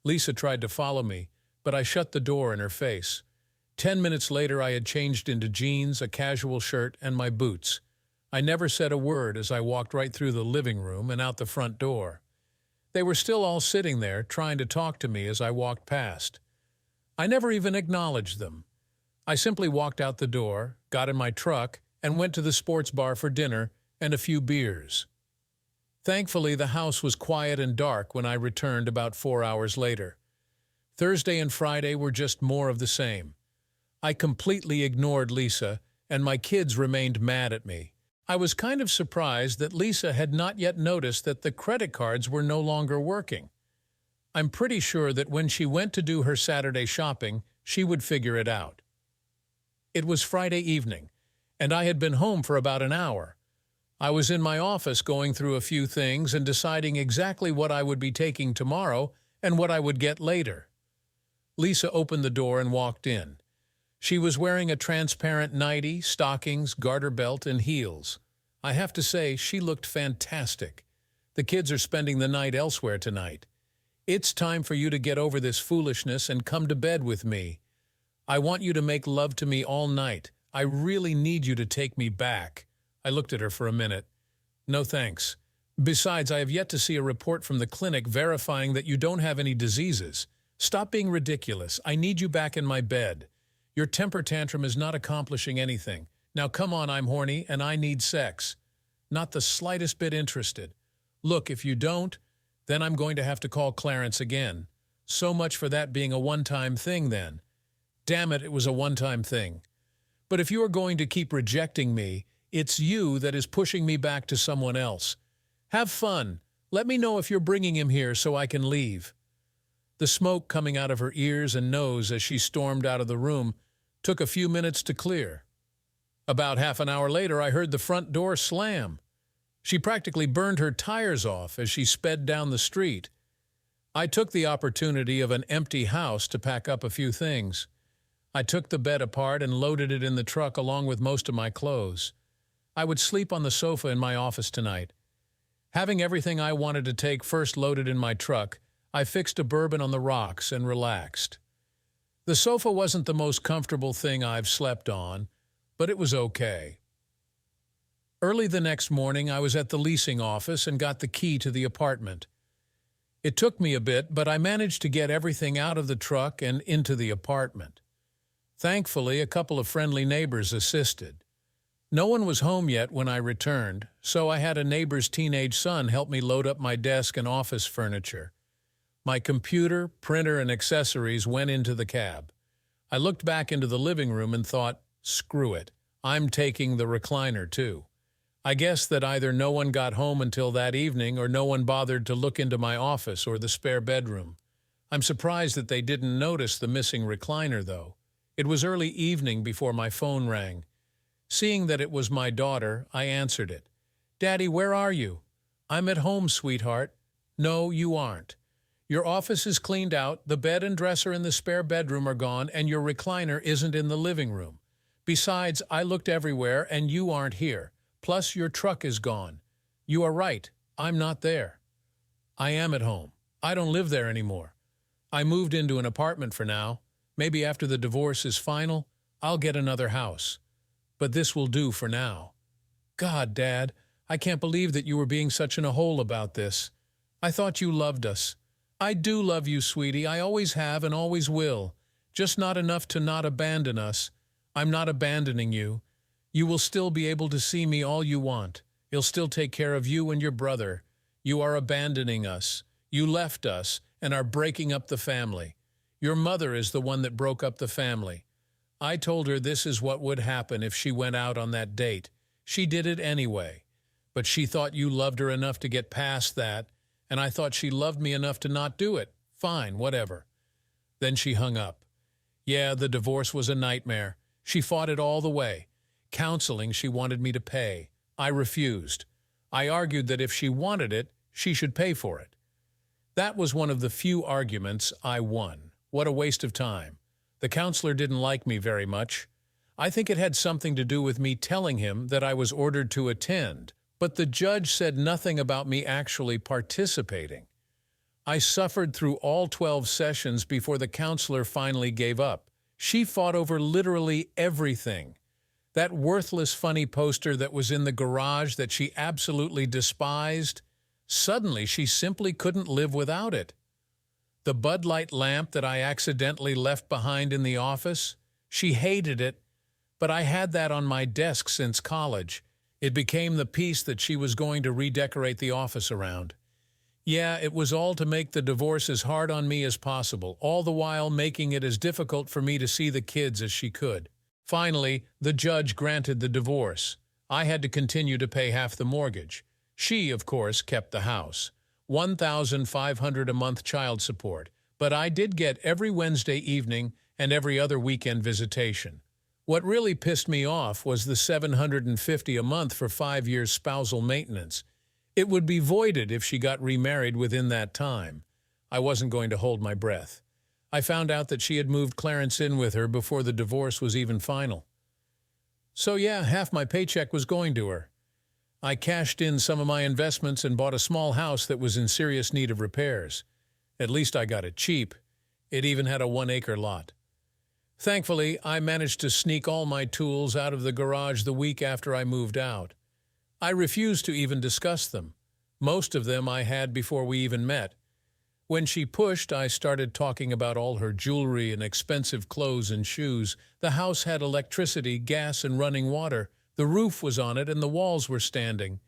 Lisa tried to follow me, but I shut the door in her face. 10 minutes later, I had changed into jeans, a casual shirt, and my boots. I never said a word as I walked right through the living room and out the front door. They were still all sitting there, trying to talk to me as I walked past. I never even acknowledged them. I simply walked out the door, got in my truck, and went to the sports bar for dinner and a few beers. Thankfully, the house was quiet and dark when I returned about 4 hours later. Thursday and Friday were just more of the same. I completely ignored Lisa, and my kids remained mad at me. I was kind of surprised that Lisa had not yet noticed that the credit cards were no longer working. I'm pretty sure that when she went to do her Saturday shopping, she would figure it out. It was Friday evening, and I had been home for about an hour. I was in my office going through a few things and deciding exactly what I would be taking tomorrow and what I would get later. Lisa opened the door and walked in. She was wearing a transparent nightie, stockings, garter belt, and heels. I have to say, she looked fantastic. The kids are spending the night elsewhere tonight. It's time for you to get over this foolishness and come to bed with me. I want you to make love to me all night. I really need you to take me back. I looked at her for a minute. No thanks. Besides, I have yet to see a report from the clinic verifying that you don't have any diseases. Stop being ridiculous. I need you back in my bed. Your temper tantrum is not accomplishing anything. Now come on, I'm horny and I need sex. Not the slightest bit interested. Look, if you don't, then I'm going to have to call Clarence again. So much for that being a one-time thing then. Damn it, it was a one-time thing. But if you are going to keep rejecting me, it's you that is pushing me back to someone else. Have fun. Let me know if you're bringing him here so I can leave." The smoke coming out of her ears and nose as she stormed out of the room took a few minutes to clear. About half an hour later, I heard the front door slam. She practically burned her tires off as she sped down the street. I took the opportunity of an empty house to pack up a few things. I took the bed apart and loaded it in the truck along with most of my clothes. I would sleep on the sofa in my office tonight. Having everything I wanted to take first loaded in my truck, I fixed a bourbon on the rocks and relaxed. The sofa wasn't the most comfortable thing I've slept on, but it was okay. Early the next morning, I was at the leasing office and got the key to the apartment. It took me a bit, but I managed to get everything out of the truck and into the apartment. Thankfully, a couple of friendly neighbors assisted. No one was home yet when I returned, so I had a neighbor's teenage son help me load up my desk and office furniture. My computer, printer, and accessories went into the cab. I looked back into the living room and thought, screw it, I'm taking the recliner too. I guess that either no one got home until that evening or no one bothered to look into my office or the spare bedroom. I'm surprised that they didn't notice the missing recliner, though. It was early evening before my phone rang. Seeing that it was my daughter, I answered it. "Daddy, where are you?" "I'm at home, sweetheart." "No, you aren't. Your office is cleaned out, the bed and dresser in the spare bedroom are gone, and your recliner isn't in the living room. Besides, I looked everywhere and you aren't here. Plus, your truck is gone. You are right, I'm not there." "I am at home. I don't live there anymore. I moved into an apartment for now. Maybe after the divorce is final, I'll get another house. But this will do for now." "God, Dad, I can't believe that you were being such in a hole about this. I thought you loved us." "I do love you, sweetie. I always have and always will. Just not enough to not abandon us. I'm not abandoning you. You will still be able to see me all you want. He'll still take care of you and your brother. You are abandoning us. You left us and are breaking up the family. Your mother is the one that broke up the family. I told her this is what would happen if she went out on that date. She did it anyway. But she thought you loved her enough to get past that, and I thought she loved me enough to not do it. Fine, whatever." Then she hung up. Yeah, the divorce was a nightmare. She fought it all the way. Counseling she wanted me to pay. I refused. I argued that if she wanted it, she should pay for it. That was one of the few arguments I won. What a waste of time. The counselor didn't like me very much. I think it had something to do with me telling him that I was ordered to attend, but the judge said nothing about me actually participating. I suffered through all 12 sessions before the counselor finally gave up. She fought over literally everything. That worthless funny poster that was in the garage that she absolutely despised, suddenly she simply couldn't live without it. The Bud Light lamp that I accidentally left behind in the office, she hated it, but I had that on my desk since college. It became the piece that she was going to redecorate the office around. Yeah, it was all to make the divorce as hard on me as possible, all the while making it as difficult for me to see the kids as she could. Finally, the judge granted the divorce. I had to continue to pay half the mortgage. She, of course, kept the house. $1,500 a month child support, but I did get every Wednesday evening and every other weekend visitation. What really pissed me off was the $750 a month for 5 years spousal maintenance. It would be voided if she got remarried within that time. I wasn't going to hold my breath. I found out that she had moved Clarence in with her before the divorce was even final. So yeah, half my paycheck was going to her. I cashed in some of my investments and bought a small house that was in serious need of repairs. At least I got it cheap. It even had a 1-acre lot. Thankfully, I managed to sneak all my tools out of the garage the week after I moved out. I refused to even discuss them. Most of them I had before we even met. When she pushed, I started talking about all her jewelry and expensive clothes and shoes. The house had electricity, gas, and running water. The roof was on it and the walls were standing.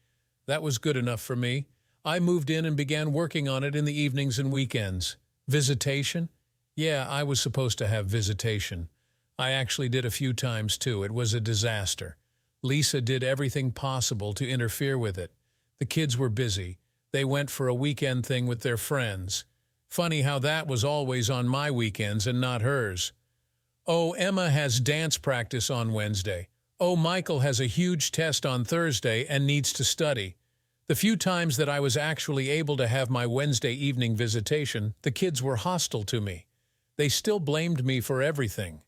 That was good enough for me. I moved in and began working on it in the evenings and weekends. Visitation? Yeah, I was supposed to have visitation. I actually did a few times too. It was a disaster. Lisa did everything possible to interfere with it. The kids were busy. They went for a weekend thing with their friends. Funny how that was always on my weekends and not hers. Oh, Emma has dance practice on Wednesday. Oh, Michael has a huge test on Thursday and needs to study. The few times that I was actually able to have my Wednesday evening visitation, the kids were hostile to me. They still blamed me for everything.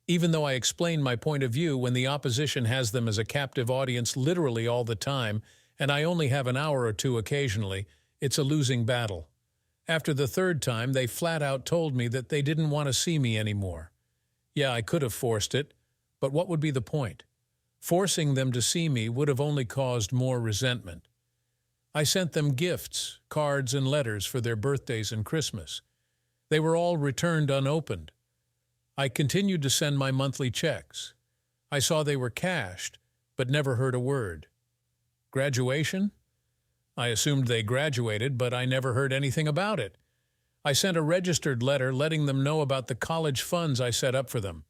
Even though I explained my point of view when the opposition has them as a captive audience literally all the time, and I only have an hour or two occasionally, it's a losing battle. After the third time, they flat out told me that they didn't want to see me anymore. Yeah, I could have forced it, but what would be the point? Forcing them to see me would have only caused more resentment. I sent them gifts, cards, and letters for their birthdays and Christmas. They were all returned unopened. I continued to send my monthly checks. I saw they were cashed, but never heard a word. Graduation? I assumed they graduated, but I never heard anything about it. I sent a registered letter letting them know about the college funds I set up for them.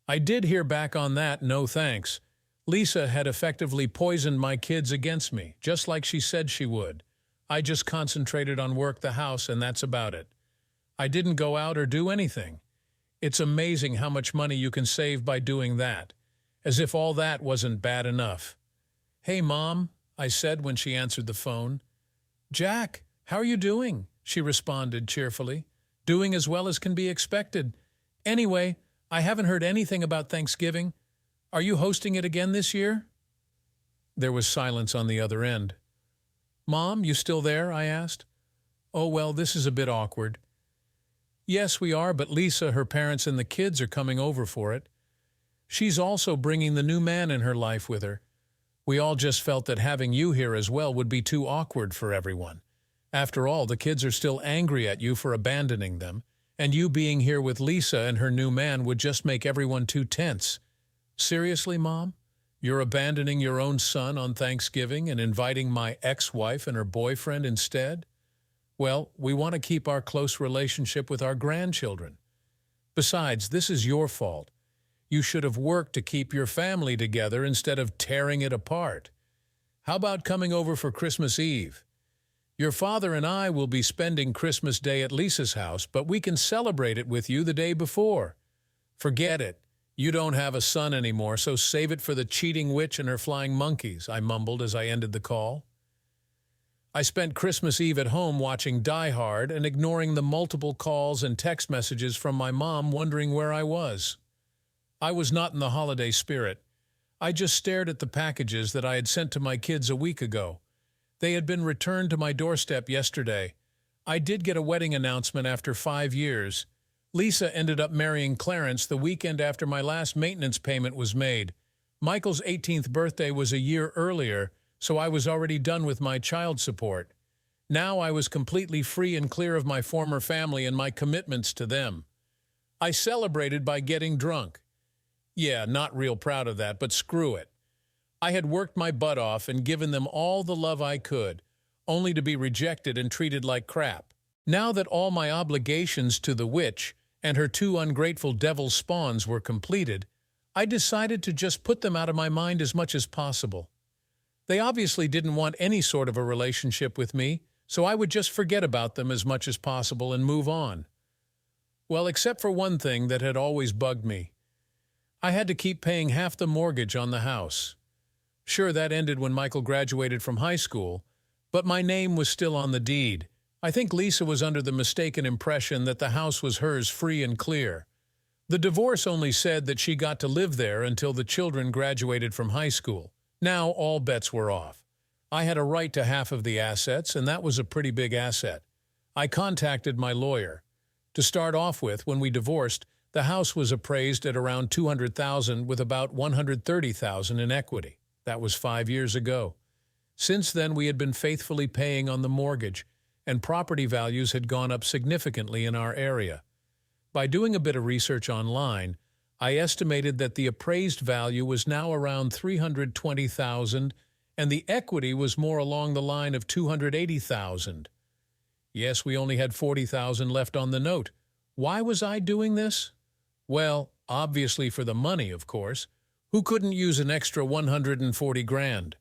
I did hear back on that, no thanks. Lisa had effectively poisoned my kids against me, just like she said she would. I just concentrated on work the house, and that's about it. I didn't go out or do anything. It's amazing how much money you can save by doing that, as if all that wasn't bad enough. "Hey, Mom," I said when she answered the phone. "Jack, how are you doing?" she responded cheerfully. "Doing as well as can be expected. Anyway, I haven't heard anything about Thanksgiving. Are you hosting it again this year?" There was silence on the other end. "Mom, you still there?" I asked. "Oh, well, this is a bit awkward." "Yes, we are, but Lisa, her parents, and the kids are coming over for it. She's also bringing the new man in her life with her. We all just felt that having you here as well would be too awkward for everyone. After all, the kids are still angry at you for abandoning them, and you being here with Lisa and her new man would just make everyone too tense." "Seriously, Mom? You're abandoning your own son on Thanksgiving and inviting my ex-wife and her boyfriend instead? Well, we want to keep our close relationship with our grandchildren. Besides, this is your fault. You should have worked to keep your family together instead of tearing it apart. How about coming over for Christmas Eve? Your father and I will be spending Christmas Day at Lisa's house, but we can celebrate it with you the day before." "Forget it. You don't have a son anymore, so save it for the cheating witch and her flying monkeys," I mumbled as I ended the call. I spent Christmas Eve at home watching Die Hard and ignoring the multiple calls and text messages from my mom wondering where I was. I was not in the holiday spirit. I just stared at the packages that I had sent to my kids a week ago. They had been returned to my doorstep yesterday. I did get a wedding announcement after 5 years. Lisa ended up marrying Clarence the weekend after my last maintenance payment was made. Michael's 18th birthday was a year earlier, so I was already done with my child support. Now I was completely free and clear of my former family and my commitments to them. I celebrated by getting drunk. Yeah, not real proud of that, but screw it. I had worked my butt off and given them all the love I could, only to be rejected and treated like crap. Now that all my obligations to the witch and her 2 ungrateful devil spawns were completed, I decided to just put them out of my mind as much as possible. They obviously didn't want any sort of a relationship with me, so I would just forget about them as much as possible and move on. Well, except for one thing that had always bugged me. I had to keep paying half the mortgage on the house. Sure, that ended when Michael graduated from high school, but my name was still on the deed. I think Lisa was under the mistaken impression that the house was hers free and clear. The divorce only said that she got to live there until the children graduated from high school. Now all bets were off. I had a right to half of the assets, and that was a pretty big asset. I contacted my lawyer. To start off with, when we divorced, the house was appraised at around $200,000 with about $130,000 in equity. That was 5 years ago. Since then, we had been faithfully paying on the mortgage, and property values had gone up significantly in our area. By doing a bit of research online, I estimated that the appraised value was now around $320,000, and the equity was more along the line of $280,000. Yes, we only had 40,000 left on the note. Why was I doing this? Well, obviously for the money, of course. Who couldn't use an extra 140 grand?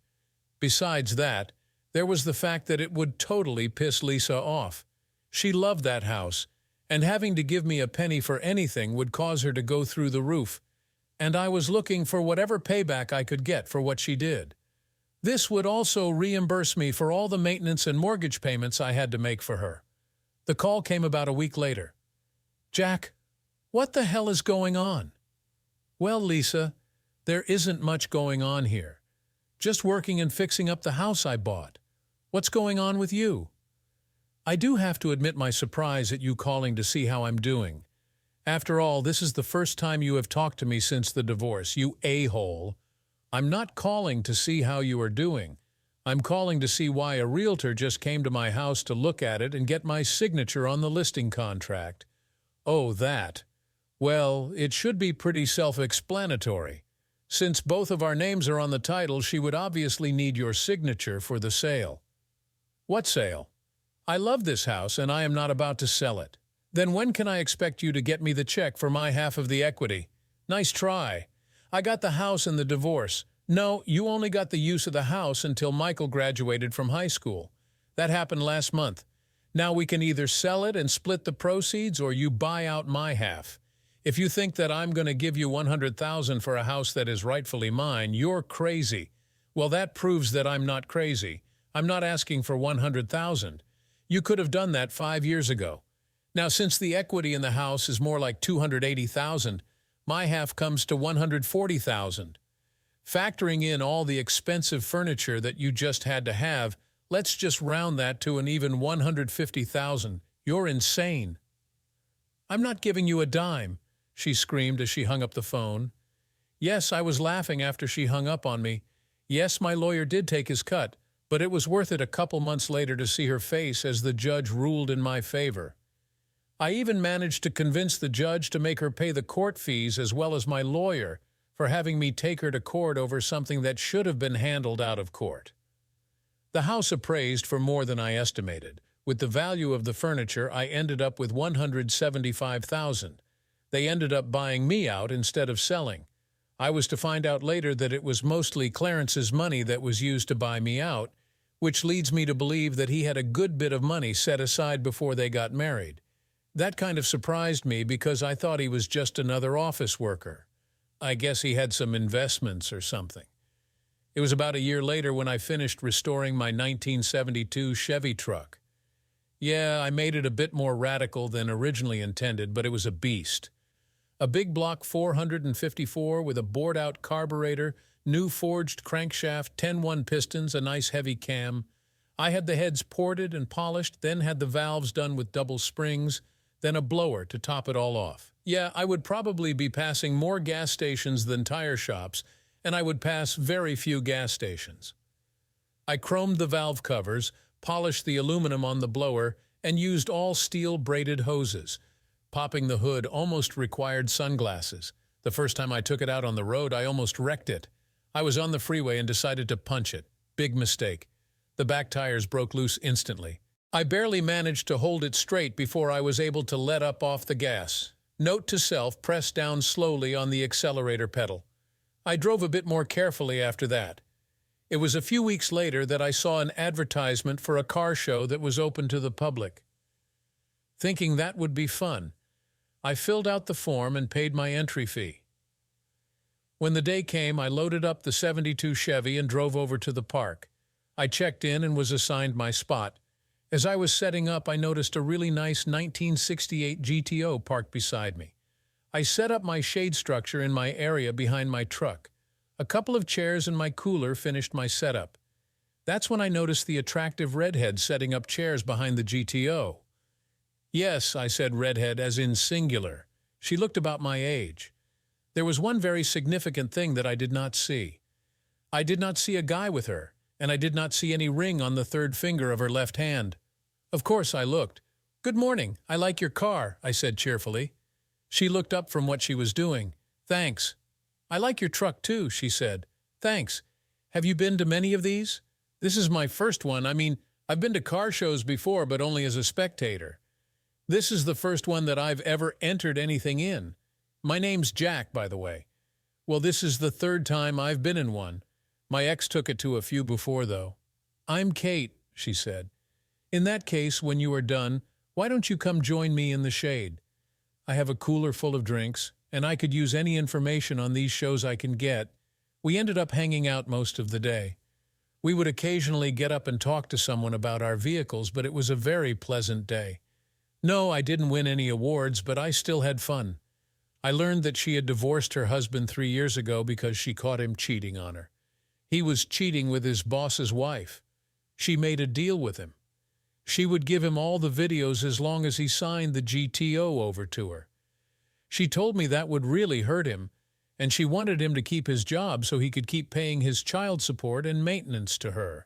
Besides that, there was the fact that it would totally piss Lisa off. She loved that house, and having to give me a penny for anything would cause her to go through the roof, and I was looking for whatever payback I could get for what she did. This would also reimburse me for all the maintenance and mortgage payments I had to make for her. The call came about a week later. Jack, what the hell is going on? Well, Lisa, there isn't much going on here. Just working and fixing up the house I bought. What's going on with you? I do have to admit my surprise at you calling to see how I'm doing. After all, this is the first time you have talked to me since the divorce, you a-hole. I'm not calling to see how you are doing. I'm calling to see why a realtor just came to my house to look at it and get my signature on the listing contract. Oh, that. Well, it should be pretty self-explanatory. Since both of our names are on the title, she would obviously need your signature for the sale. What sale? I love this house and I am not about to sell it. Then when can I expect you to get me the check for my half of the equity? Nice try. I got the house and the divorce. No, you only got the use of the house until Michael graduated from high school. That happened last month. Now we can either sell it and split the proceeds or you buy out my half. If you think that I'm going to give you 100,000 for a house that is rightfully mine, you're crazy. Well, that proves that I'm not crazy. I'm not asking for 100,000. You could have done that 5 years ago. Now, since the equity in the house is more like 280,000, my half comes to 140,000. Factoring in all the expensive furniture that you just had to have, let's just round that to an even 150,000. You're insane. I'm not giving you a dime, she screamed as she hung up the phone. Yes, I was laughing after she hung up on me. Yes, my lawyer did take his cut, but it was worth it a couple months later to see her face as the judge ruled in my favor. I even managed to convince the judge to make her pay the court fees as well as my lawyer for having me take her to court over something that should have been handled out of court. The house appraised for more than I estimated. With the value of the furniture, I ended up with 175,000. They ended up buying me out instead of selling. I was to find out later that it was mostly Clarence's money that was used to buy me out, which leads me to believe that he had a good bit of money set aside before they got married. That kind of surprised me because I thought he was just another office worker. I guess he had some investments or something. It was about a year later when I finished restoring my 1972 Chevy truck. Yeah, I made it a bit more radical than originally intended, but it was a beast. A big block 454 with a bored-out carburetor, new forged crankshaft, 10-1 pistons, a nice heavy cam. I had the heads ported and polished, then had the valves done with double springs, then a blower to top it all off. Yeah, I would probably be passing more gas stations than tire shops, and I would pass very few gas stations. I chromed the valve covers, polished the aluminum on the blower, and used all steel braided hoses. Popping the hood almost required sunglasses. The first time I took it out on the road, I almost wrecked it. I was on the freeway and decided to punch it. Big mistake. The back tires broke loose instantly. I barely managed to hold it straight before I was able to let up off the gas. Note to self, press down slowly on the accelerator pedal. I drove a bit more carefully after that. It was a few weeks later that I saw an advertisement for a car show that was open to the public. Thinking that would be fun, I filled out the form and paid my entry fee. When the day came, I loaded up the '72 Chevy and drove over to the park. I checked in and was assigned my spot. As I was setting up, I noticed a really nice 1968 GTO parked beside me. I set up my shade structure in my area behind my truck. A couple of chairs and my cooler finished my setup. That's when I noticed the attractive redhead setting up chairs behind the GTO. Yes, I said redhead as in singular. She looked about my age. There was one very significant thing that I did not see. I did not see a guy with her, and I did not see any ring on the third finger of her left hand. Of course I looked. "Good morning, I like your car," I said cheerfully. She looked up from what she was doing. "Thanks." "I like your truck too," she said. "Thanks. Have you been to many of these?" "This is my first one. I mean, I've been to car shows before, but only as a spectator. This is the first one that I've ever entered anything in. My name's Jack, by the way. Well, this is the third time I've been in one. My ex took it to a few before, though. I'm Kate, she said. In that case, when you are done, why don't you come join me in the shade? I have a cooler full of drinks, and I could use any information on these shows I can get. We ended up hanging out most of the day. We would occasionally get up and talk to someone about our vehicles, but it was a very pleasant day. No, I didn't win any awards, but I still had fun. I learned that she had divorced her husband 3 years ago because she caught him cheating on her. He was cheating with his boss's wife. She made a deal with him. She would give him all the videos as long as he signed the GTO over to her. She told me that would really hurt him, and she wanted him to keep his job so he could keep paying his child support and maintenance to her.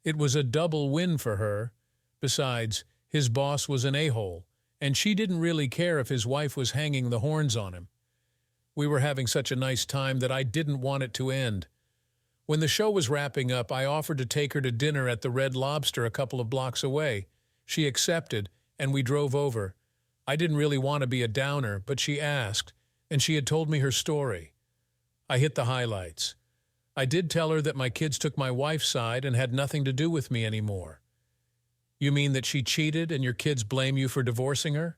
It was a double win for her. Besides, his boss was an a-hole, and she didn't really care if his wife was hanging the horns on him. We were having such a nice time that I didn't want it to end. When the show was wrapping up, I offered to take her to dinner at the Red Lobster a couple of blocks away. She accepted, and we drove over. I didn't really want to be a downer, but she asked, and she had told me her story. I hit the highlights. I did tell her that my kids took my wife's side and had nothing to do with me anymore. You mean that she cheated and your kids blame you for divorcing her?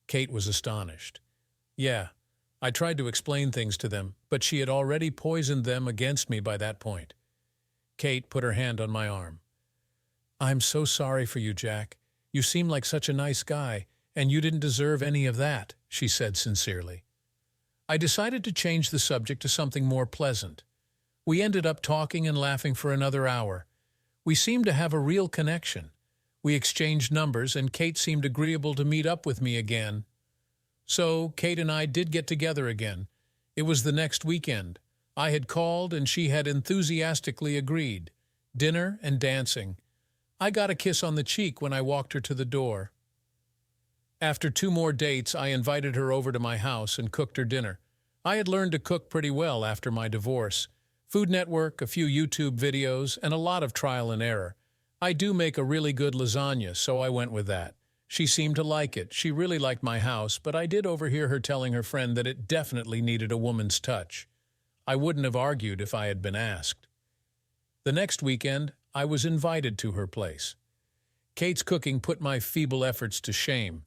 Kate was astonished. Yeah, I tried to explain things to them, but she had already poisoned them against me by that point. Kate put her hand on my arm. I'm so sorry for you, Jack. You seem like such a nice guy, and you didn't deserve any of that, she said sincerely. I decided to change the subject to something more pleasant. We ended up talking and laughing for another hour. We seemed to have a real connection. We exchanged numbers, and Kate seemed agreeable to meet up with me again. So Kate and I did get together again. It was the next weekend. I had called, and she had enthusiastically agreed. Dinner and dancing. I got a kiss on the cheek when I walked her to the door. After 2 more dates, I invited her over to my house and cooked her dinner. I had learned to cook pretty well after my divorce. Food Network, a few YouTube videos, and a lot of trial and error. I do make a really good lasagna, so I went with that. She seemed to like it. She really liked my house, but I did overhear her telling her friend that it definitely needed a woman's touch. I wouldn't have argued if I had been asked. The next weekend, I was invited to her place. Kate's cooking put my feeble efforts to shame.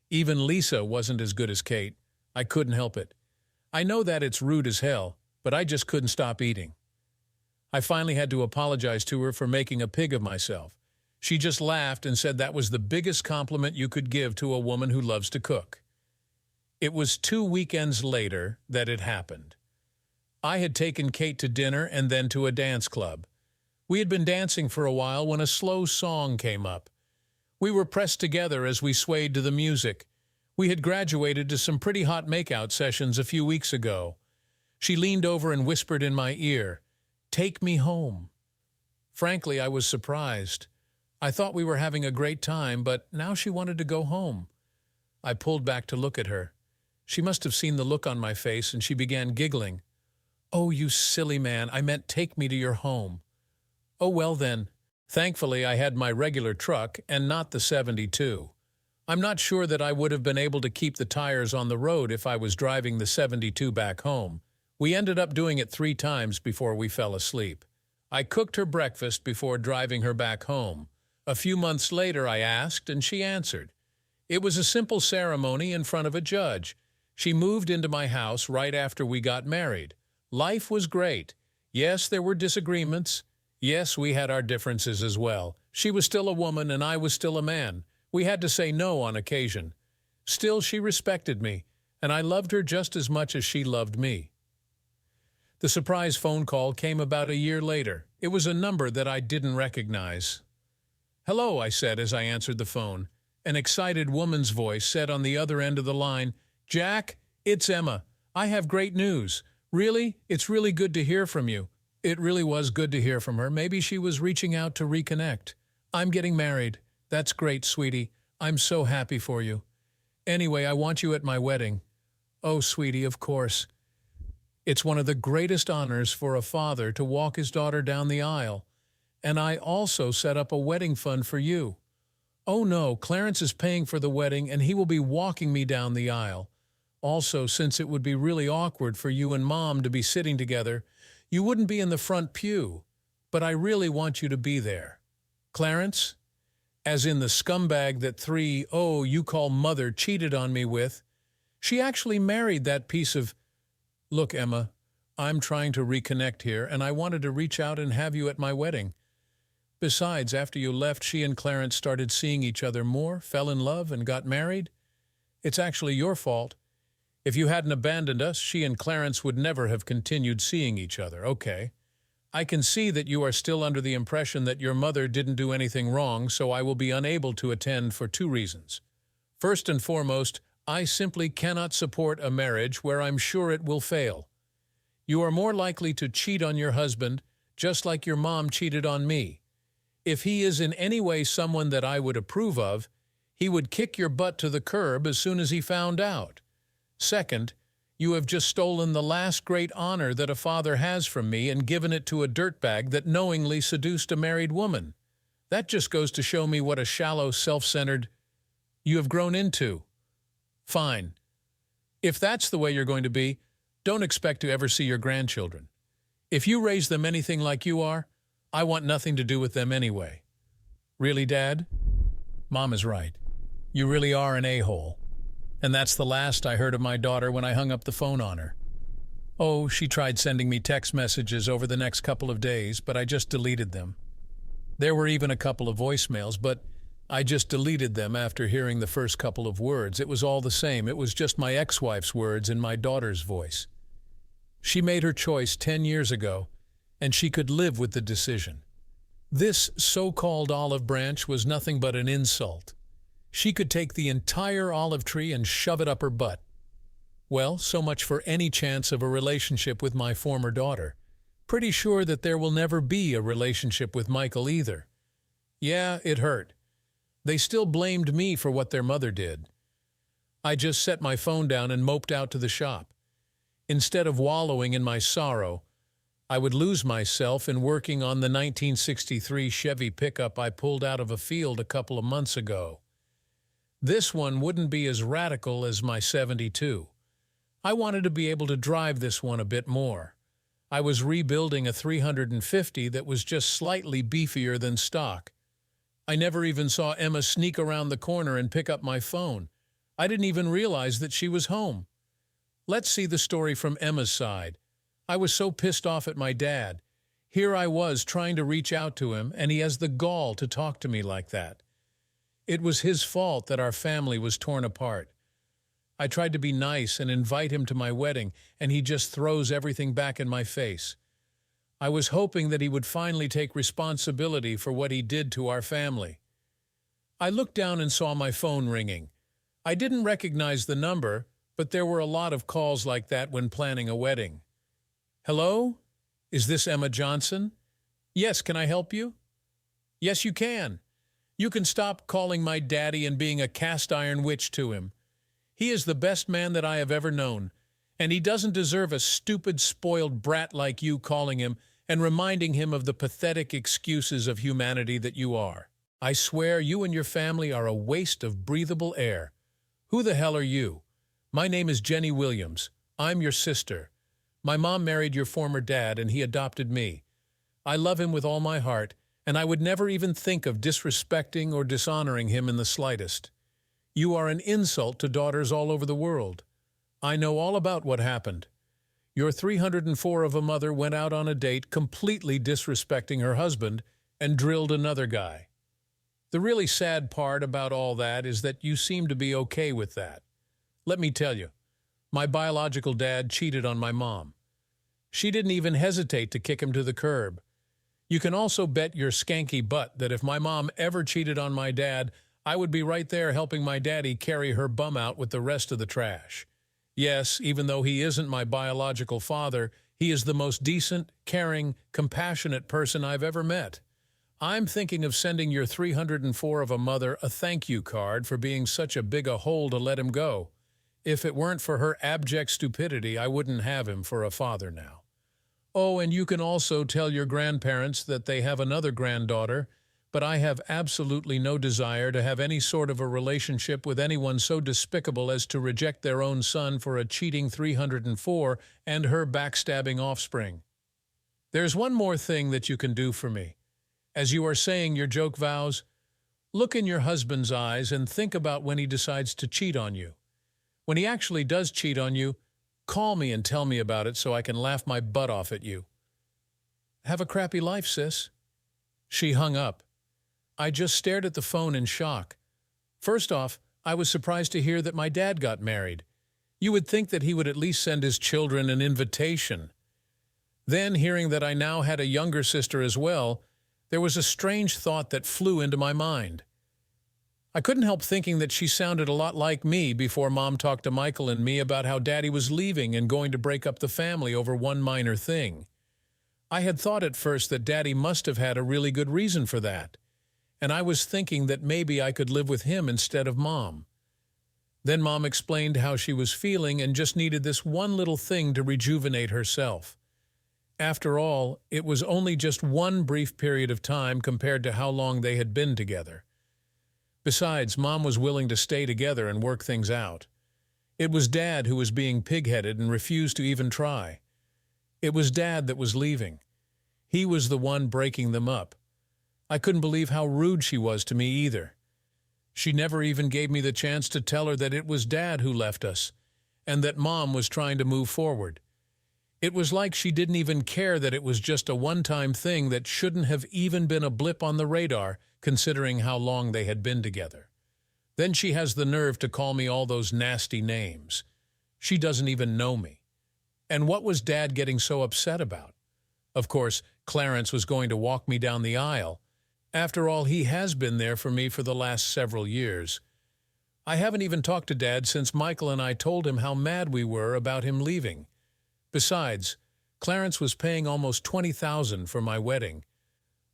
Even Lisa wasn't as good as Kate. I couldn't help it. I know that it's rude as hell, but I just couldn't stop eating. I finally had to apologize to her for making a pig of myself. She just laughed and said that was the biggest compliment you could give to a woman who loves to cook. It was 2 weekends later that it happened. I had taken Kate to dinner and then to a dance club. We had been dancing for a while when a slow song came up. We were pressed together as we swayed to the music. We had graduated to some pretty hot makeout sessions a few weeks ago. She leaned over and whispered in my ear, "Take me home." Frankly, I was surprised. I thought we were having a great time, but now she wanted to go home. I pulled back to look at her. She must have seen the look on my face, and she began giggling. "Oh, you silly man, I meant take me to your home." "Oh, well then." Thankfully, I had my regular truck and not the 72. I'm not sure that I would have been able to keep the tires on the road if I was driving the 72 back home. We ended up doing it 3 times before we fell asleep. I cooked her breakfast before driving her back home. A few months later, I asked, and she answered. It was a simple ceremony in front of a judge. She moved into my house right after we got married. Life was great. Yes, there were disagreements. Yes, we had our differences as well. She was still a woman and I was still a man. We had to say no on occasion. Still, she respected me, and I loved her just as much as she loved me. The surprise phone call came about a year later. It was a number that I didn't recognize. "Hello," I said as I answered the phone. An excited woman's voice said on the other end of the line, "Jack, it's Emma. I have great news. Really, it's really good to hear from you." It really was good to hear from her. Maybe she was reaching out to reconnect. "I'm getting married." "That's great, sweetie. I'm so happy for you. Anyway, I want you at my wedding." "Oh, sweetie, of course." It's one of the greatest honors for a father to walk his daughter down the aisle. And I also set up a wedding fund for you. Oh no, Clarence is paying for the wedding and he will be walking me down the aisle. Also, since it would be really awkward for you and Mom to be sitting together, you wouldn't be in the front pew. But I really want you to be there. Clarence, as in the scumbag that you call mother cheated on me with, she actually married that piece of... Look, Emma, I'm trying to reconnect here, and I wanted to reach out and have you at my wedding. Besides, after you left, she and Clarence started seeing each other more, fell in love, and got married. It's actually your fault. If you hadn't abandoned us, she and Clarence would never have continued seeing each other. Okay. I can see that you are still under the impression that your mother didn't do anything wrong, so I will be unable to attend for 2 reasons. First and foremost, I simply cannot support a marriage where I'm sure it will fail. You are more likely to cheat on your husband, just like your mom cheated on me. If he is in any way someone that I would approve of, he would kick your butt to the curb as soon as he found out. Second, you have just stolen the last great honor that a father has from me and given it to a dirtbag that knowingly seduced a married woman. That just goes to show me what a shallow, self-centered you have grown into. Fine. If that's the way you're going to be, don't expect to ever see your grandchildren. If you raise them anything like you are, I want nothing to do with them anyway. Really, Dad? Mom is right. You really are an a-hole. And that's the last I heard of my daughter when I hung up the phone on her. Oh, she tried sending me text messages over the next couple of days, but I just deleted them. There were even a couple of voicemails, but I just deleted them after hearing the first couple of words. It was all the same. It was just my ex-wife's words in my daughter's voice. She made her choice 10 years ago, and she could live with the decision. This so-called olive branch was nothing but an insult. She could take the entire olive tree and shove it up her butt. Well, so much for any chance of a relationship with my former daughter. Pretty sure that there will never be a relationship with Michael either. Yeah, it hurt. They still blamed me for what their mother did. I just set my phone down and moped out to the shop. Instead of wallowing in my sorrow, I would lose myself in working on the 1963 Chevy pickup I pulled out of a field a couple of months ago. This one wouldn't be as radical as my 72. I wanted to be able to drive this one a bit more. I was rebuilding a 350 that was just slightly beefier than stock. I never even saw Emma sneak around the corner and pick up my phone. I didn't even realize that she was home. Let's see the story from Emma's side. I was so pissed off at my dad. Here I was trying to reach out to him, and he has the gall to talk to me like that. It was his fault that our family was torn apart. I tried to be nice and invite him to my wedding, and he just throws everything back in my face. I was hoping that he would finally take responsibility for what he did to our family. I looked down and saw my phone ringing. I didn't recognize the number, but there were a lot of calls like that when planning a wedding. Hello? Is this Emma Johnson? Yes, can I help you? Yes, you can. You can stop calling my daddy and being a cast-iron witch to him. He is the best man that I have ever known, and he doesn't deserve a stupid, spoiled brat like you calling him and reminding him of the pathetic excuses of humanity that you are. I swear you and your family are a waste of breathable air. Who the hell are you? My name is Jenny Williams. I'm your sister. My mom married your former dad, and he adopted me. I love him with all my heart, and I would never even think of disrespecting or dishonoring him in the slightest. You are an insult to daughters all over the world. I know all about what happened. Your 304 of a mother went out on a date completely disrespecting her husband and drilled another guy. The really sad part about all that is that you seem to be okay with that. Let me tell you, my biological dad cheated on my mom. She didn't even hesitate to kick him to the curb. You can also bet your skanky butt that if my mom ever cheated on my dad, I would be right there helping my daddy carry her bum out with the rest of the trash. Yes, even though he isn't my biological father, he is the most decent, caring, compassionate person I've ever met. I'm thinking of sending your 304 of a mother a thank you card for being such a big a hole to let him go. If it weren't for her abject stupidity, I wouldn't have him for a father now. Oh, and you can also tell your grandparents that they have another granddaughter, but I have absolutely no desire to have any sort of a relationship with anyone so despicable as to reject their own son for a cheating 304 and her backstabbing offspring. There's one more thing that you can do for me. As you are saying your joke vows, look in your husband's eyes and think about when he decides to cheat on you. When he actually does cheat on you, call me and tell me about it so I can laugh my butt off at you. Have a crappy life, sis. She hung up. I just stared at the phone in shock. First off, I was surprised to hear that my dad got married. You would think that he would at least send his children an invitation. Then, hearing that I now had a younger sister as well, there was a strange thought that flew into my mind. I couldn't help thinking that she sounded a lot like me before Mom talked to Michael and me about how Daddy was leaving and going to break up the family over one minor thing. I had thought at first that Daddy must have had a really good reason for that, and I was thinking that maybe I could live with him instead of Mom. Then Mom explained how she was feeling and just needed this one little thing to rejuvenate herself. After all, it was only just one brief period of time compared to how long they had been together. Besides, Mom was willing to stay together and work things out. It was Dad who was being pig-headed and refused to even try. It was Dad that was leaving. He was the one breaking them up. I couldn't believe how rude she was to me either. She never even gave me the chance to tell her that it was Dad who left us, and that Mom was trying to move forward. It was like she didn't even care that it was just a one-time thing that shouldn't have even been a blip on the radar, considering how long they had been together. Then she has the nerve to call me all those nasty names. She doesn't even know me. And what was Dad getting so upset about? Of course, Clarence was going to walk me down the aisle. After all, he has been there for me for the last several years. I haven't even talked to Dad since Michael and I told him how mad we were about him leaving. Besides, Clarence was paying almost $20,000 for my wedding.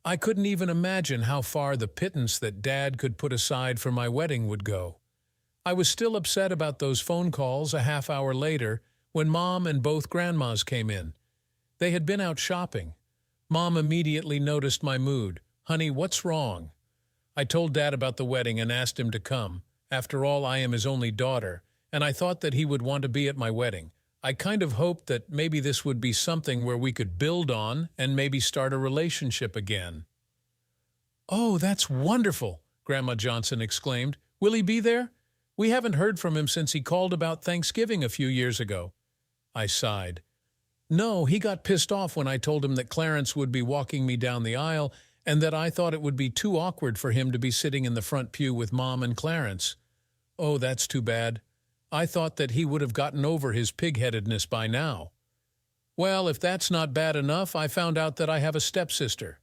I couldn't even imagine how far the pittance that Dad could put aside for my wedding would go. I was still upset about those phone calls a half hour later when Mom and both grandmas came in. They had been out shopping. Mom immediately noticed my mood. "Honey, what's wrong?" I told Dad about the wedding and asked him to come. After all, I am his only daughter, and I thought that he would want to be at my wedding. I kind of hoped that maybe this would be something where we could build on and maybe start a relationship again. "Oh, that's wonderful," Grandma Johnson exclaimed. "Will he be there? We haven't heard from him since he called about Thanksgiving a few years ago." I sighed. "No, he got pissed off when I told him that Clarence would be walking me down the aisle and that I thought it would be too awkward for him to be sitting in the front pew with Mom and Clarence." "Oh, that's too bad. I thought that he would have gotten over his pig-headedness by now." "Well, if that's not bad enough, I found out that I have a stepsister."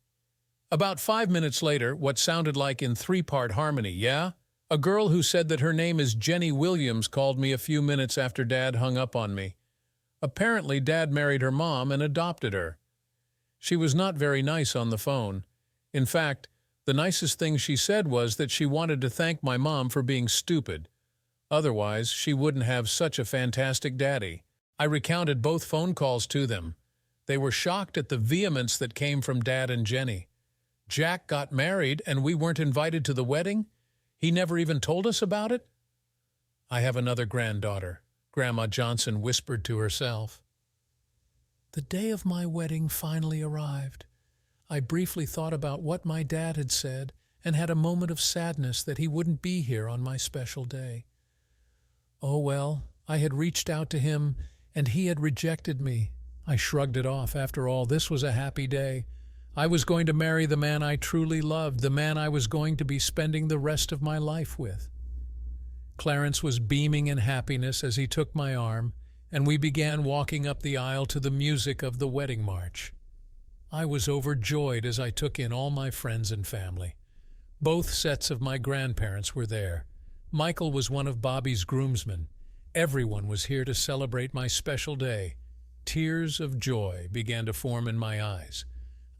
About 5 minutes later, what sounded like in three-part harmony, yeah? A girl who said that her name is Jenny Williams called me a few minutes after Dad hung up on me. Apparently, Dad married her mom and adopted her. She was not very nice on the phone. In fact, the nicest thing she said was that she wanted to thank my mom for being stupid. Otherwise, she wouldn't have such a fantastic daddy. I recounted both phone calls to them. They were shocked at the vehemence that came from Dad and Jenny. Jack got married and we weren't invited to the wedding? He never even told us about it? "I have another granddaughter," Grandma Johnson whispered to herself. The day of my wedding finally arrived. I briefly thought about what my dad had said and had a moment of sadness that he wouldn't be here on my special day. Oh well, I had reached out to him and he had rejected me. I shrugged it off. After all, this was a happy day. I was going to marry the man I truly loved, the man I was going to be spending the rest of my life with. Clarence was beaming in happiness as he took my arm, and we began walking up the aisle to the music of the wedding march. I was overjoyed as I took in all my friends and family. Both sets of my grandparents were there. Michael was one of Bobby's groomsmen. Everyone was here to celebrate my special day. Tears of joy began to form in my eyes.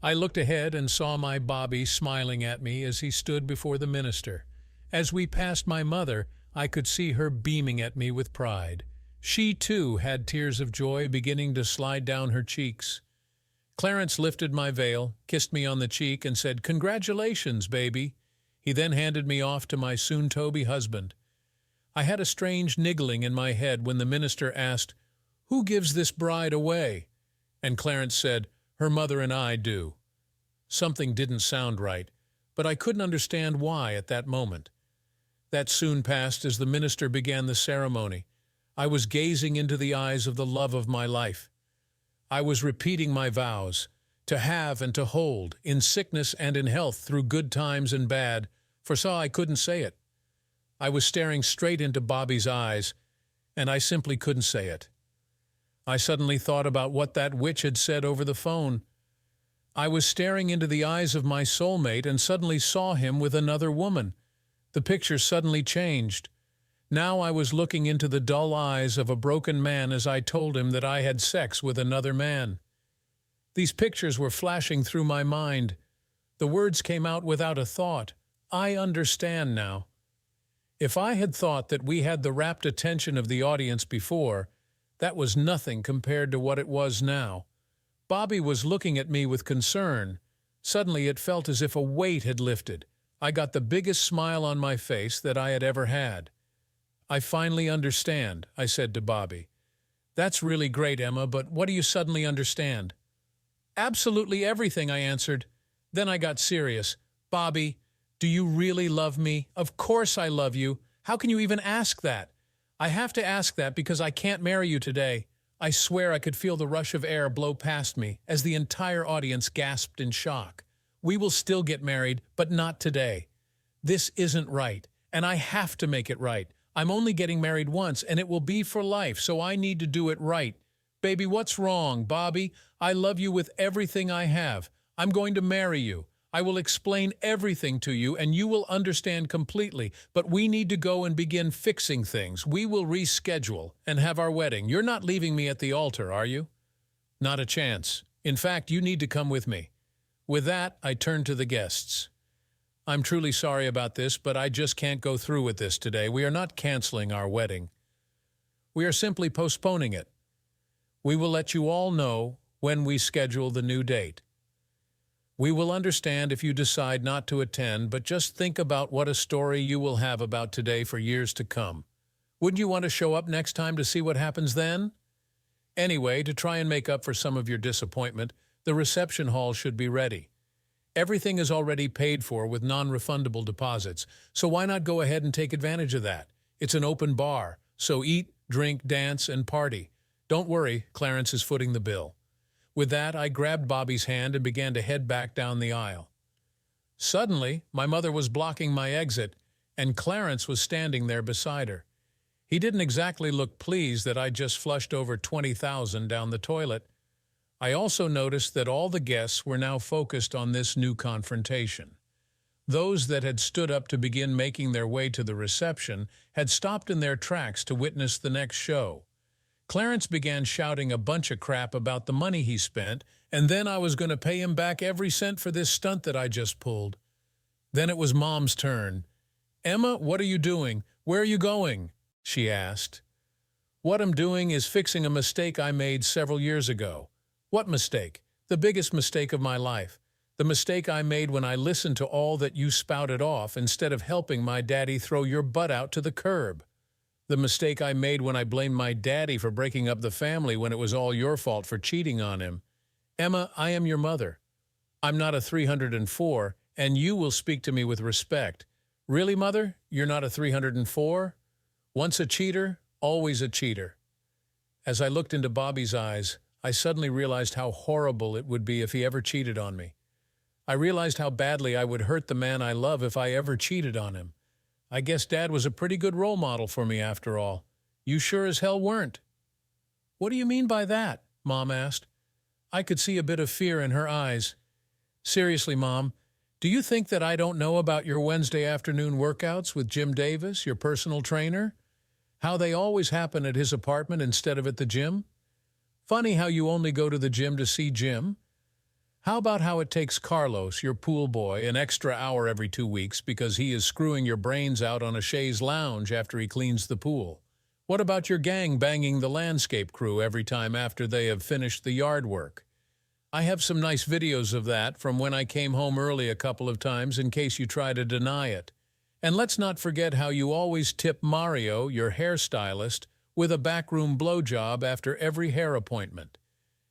I looked ahead and saw my Bobby smiling at me as he stood before the minister. As we passed my mother, I could see her beaming at me with pride. She, too, had tears of joy beginning to slide down her cheeks. Clarence lifted my veil, kissed me on the cheek, and said, "Congratulations, baby." He then handed me off to my soon-to-be husband. I had a strange niggling in my head when the minister asked, "Who gives this bride away?" And Clarence said, "Her mother and I do." Something didn't sound right, but I couldn't understand why at that moment. That soon passed as the minister began the ceremony. I was gazing into the eyes of the love of my life. I was repeating my vows, to have and to hold, in sickness and in health, through good times and bad, for so I couldn't say it. I was staring straight into Bobby's eyes, and I simply couldn't say it. I suddenly thought about what that witch had said over the phone. I was staring into the eyes of my soulmate and suddenly saw him with another woman. The picture suddenly changed. Now I was looking into the dull eyes of a broken man as I told him that I had sex with another man. These pictures were flashing through my mind. The words came out without a thought. I understand now. If I had thought that we had the rapt attention of the audience before, that was nothing compared to what it was now. Bobby was looking at me with concern. Suddenly it felt as if a weight had lifted. I got the biggest smile on my face that I had ever had. "I finally understand," I said to Bobby. "That's really great, Emma, but what do you suddenly understand?" "Absolutely everything," I answered. Then I got serious. "Bobby, do you really love me?" "Of course I love you. How can you even ask that?" "I have to ask that because I can't marry you today." I swear I could feel the rush of air blow past me as the entire audience gasped in shock. "We will still get married, but not today. This isn't right, and I have to make it right. I'm only getting married once, and it will be for life, so I need to do it right. Baby, what's wrong? Bobby, I love you with everything I have. I'm going to marry you. I will explain everything to you, and you will understand completely, but we need to go and begin fixing things. We will reschedule and have our wedding. You're not leaving me at the altar, are you?" "Not a chance. In fact, you need to come with me." With that, I turned to the guests. "I'm truly sorry about this, but I just can't go through with this today. We are not canceling our wedding. We are simply postponing it. We will let you all know when we schedule the new date. We will understand if you decide not to attend, but just think about what a story you will have about today for years to come. Wouldn't you want to show up next time to see what happens then?" Anyway, to try and make up for some of your disappointment, the reception hall should be ready. Everything is already paid for with non-refundable deposits, so why not go ahead and take advantage of that? It's an open bar, so eat, drink, dance, and party. Don't worry, Clarence is footing the bill. With that, I grabbed Bobby's hand and began to head back down the aisle. Suddenly, my mother was blocking my exit, and Clarence was standing there beside her. He didn't exactly look pleased that I just flushed over $20,000 down the toilet. I also noticed that all the guests were now focused on this new confrontation. Those that had stood up to begin making their way to the reception had stopped in their tracks to witness the next show. Clarence began shouting a bunch of crap about the money he spent, and then I was going to pay him back every cent for this stunt that I just pulled. Then it was Mom's turn. "Emma, what are you doing? Where are you going?" she asked. "What I'm doing is fixing a mistake I made several years ago." "What mistake?" "The biggest mistake of my life. The mistake I made when I listened to all that you spouted off instead of helping my daddy throw your butt out to the curb. The mistake I made when I blamed my daddy for breaking up the family when it was all your fault for cheating on him. Emma, I am your mother. I'm not a 304, and you will speak to me with respect. Really, Mother? You're not a 304? Once a cheater, always a cheater." As I looked into Bobby's eyes, I suddenly realized how horrible it would be if he ever cheated on me. I realized how badly I would hurt the man I love if I ever cheated on him. I guess Dad was a pretty good role model for me after all. You sure as hell weren't. "What do you mean by that?" Mom asked. I could see a bit of fear in her eyes. "Seriously, Mom, do you think that I don't know about your Wednesday afternoon workouts with Jim Davis, your personal trainer? How they always happen at his apartment instead of at the gym? Funny how you only go to the gym to see Jim. How about how it takes Carlos, your pool boy, an extra hour every 2 weeks because he is screwing your brains out on a chaise lounge after he cleans the pool? What about your gang banging the landscape crew every time after they have finished the yard work? I have some nice videos of that from when I came home early a couple of times in case you try to deny it. And let's not forget how you always tip Mario, your hairstylist, with a backroom blowjob after every hair appointment.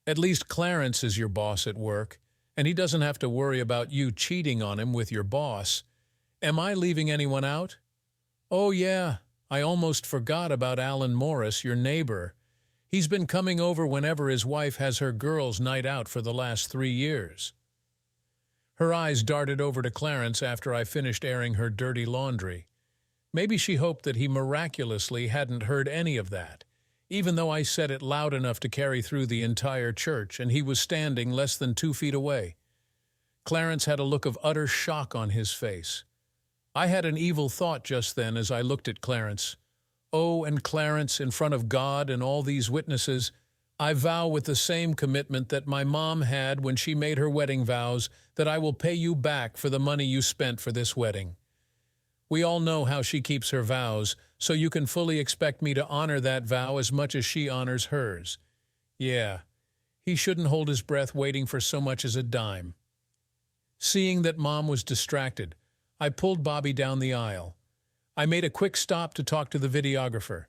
At least Clarence is your boss at work, and he doesn't have to worry about you cheating on him with your boss. Am I leaving anyone out? Oh yeah, I almost forgot about Alan Morris, your neighbor. He's been coming over whenever his wife has her girls' night out for the last 3 years. Her eyes darted over to Clarence after I finished airing her dirty laundry. Maybe she hoped that he miraculously hadn't heard any of that, even though I said it loud enough to carry through the entire church, and he was standing less than 2 feet away. Clarence had a look of utter shock on his face. I had an evil thought just then as I looked at Clarence. Oh, and Clarence, in front of God and all these witnesses, I vow with the same commitment that my mom had when she made her wedding vows that I will pay you back for the money you spent for this wedding. We all know how she keeps her vows, so you can fully expect me to honor that vow as much as she honors hers. Yeah, he shouldn't hold his breath waiting for so much as a dime. Seeing that Mom was distracted, I pulled Bobby down the aisle. I made a quick stop to talk to the videographer.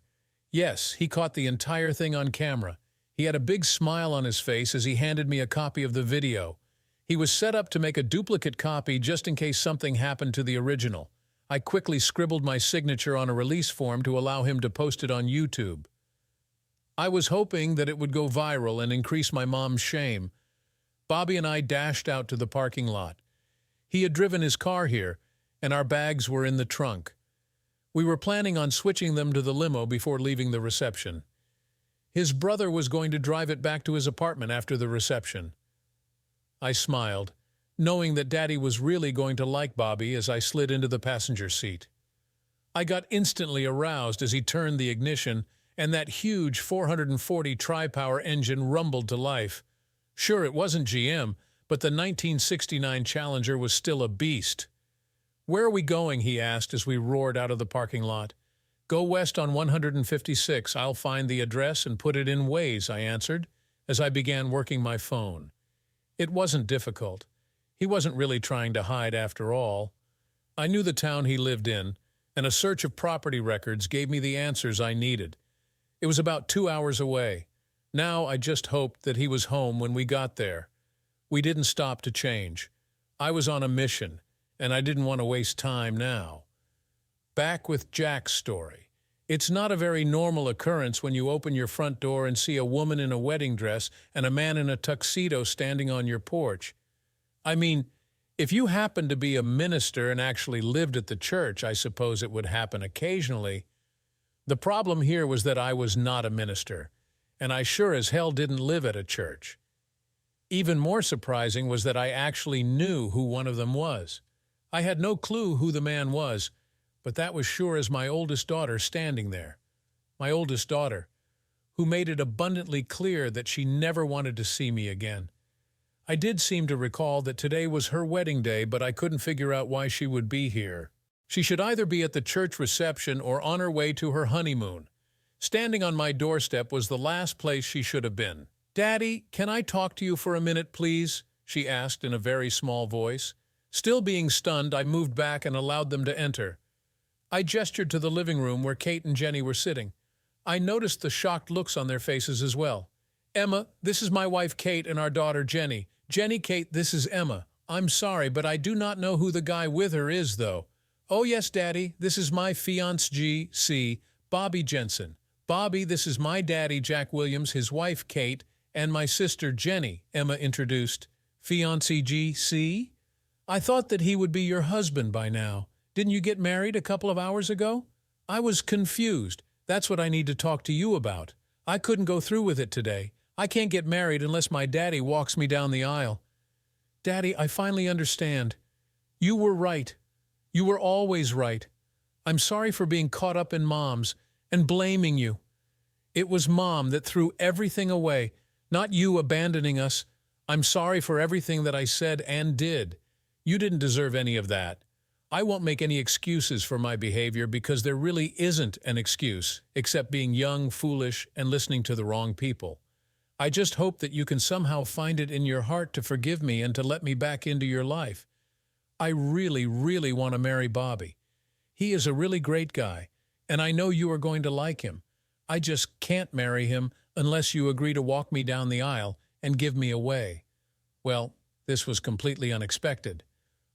Yes, he caught the entire thing on camera. He had a big smile on his face as he handed me a copy of the video. He was set up to make a duplicate copy just in case something happened to the original. I quickly scribbled my signature on a release form to allow him to post it on YouTube. I was hoping that it would go viral and increase my mom's shame. Bobby and I dashed out to the parking lot. He had driven his car here, and our bags were in the trunk. We were planning on switching them to the limo before leaving the reception. His brother was going to drive it back to his apartment after the reception. I smiled, knowing that Daddy was really going to like Bobby as I slid into the passenger seat. I got instantly aroused as he turned the ignition, and that huge 440 tri-power engine rumbled to life. Sure, it wasn't GM, but the 1969 Challenger was still a beast. "Where are we going?" he asked as we roared out of the parking lot. "Go west on 156. I'll find the address and put it in Waze," I answered, as I began working my phone. It wasn't difficult. He wasn't really trying to hide after all. I knew the town he lived in, and a search of property records gave me the answers I needed. It was about 2 hours away. Now I just hoped that he was home when we got there. We didn't stop to change. I was on a mission, and I didn't want to waste time now. Back with Jack's story. It's not a very normal occurrence when you open your front door and see a woman in a wedding dress and a man in a tuxedo standing on your porch. I mean, if you happened to be a minister and actually lived at the church, I suppose it would happen occasionally. The problem here was that I was not a minister, and I sure as hell didn't live at a church. Even more surprising was that I actually knew who one of them was. I had no clue who the man was, but that was sure as my oldest daughter standing there. My oldest daughter, who made it abundantly clear that she never wanted to see me again. I did seem to recall that today was her wedding day, but I couldn't figure out why she would be here. She should either be at the church reception or on her way to her honeymoon. Standing on my doorstep was the last place she should have been. "Daddy, can I talk to you for a minute, please?" she asked in a very small voice. Still being stunned, I moved back and allowed them to enter. I gestured to the living room where Kate and Jenny were sitting. I noticed the shocked looks on their faces as well. "Emma, this is my wife Kate and our daughter Jenny. Jenny, Kate, this is Emma. I'm sorry, but I do not know who the guy with her is, though." "Oh yes, Daddy, this is my fiancé, C, Bobby Jensen. Bobby, this is my daddy, Jack Williams, his wife Kate, and my sister Jenny," Emma introduced. "Fiancé G.C.? I thought that he would be your husband by now. Didn't you get married a couple of hours ago?" I was confused. That's what I need to talk to you about. I couldn't go through with it today. I can't get married unless my daddy walks me down the aisle. "Daddy, I finally understand. You were right. You were always right. I'm sorry for being caught up in Mom's and blaming you. It was Mom that threw everything away, not you abandoning us. I'm sorry for everything that I said and did. You didn't deserve any of that. I won't make any excuses for my behavior because there really isn't an excuse, except being young, foolish, and listening to the wrong people. I just hope that you can somehow find it in your heart to forgive me and to let me back into your life. I really, really want to marry Bobby. He is a really great guy, and I know you are going to like him. I just can't marry him unless you agree to walk me down the aisle and give me away." Well, this was completely unexpected.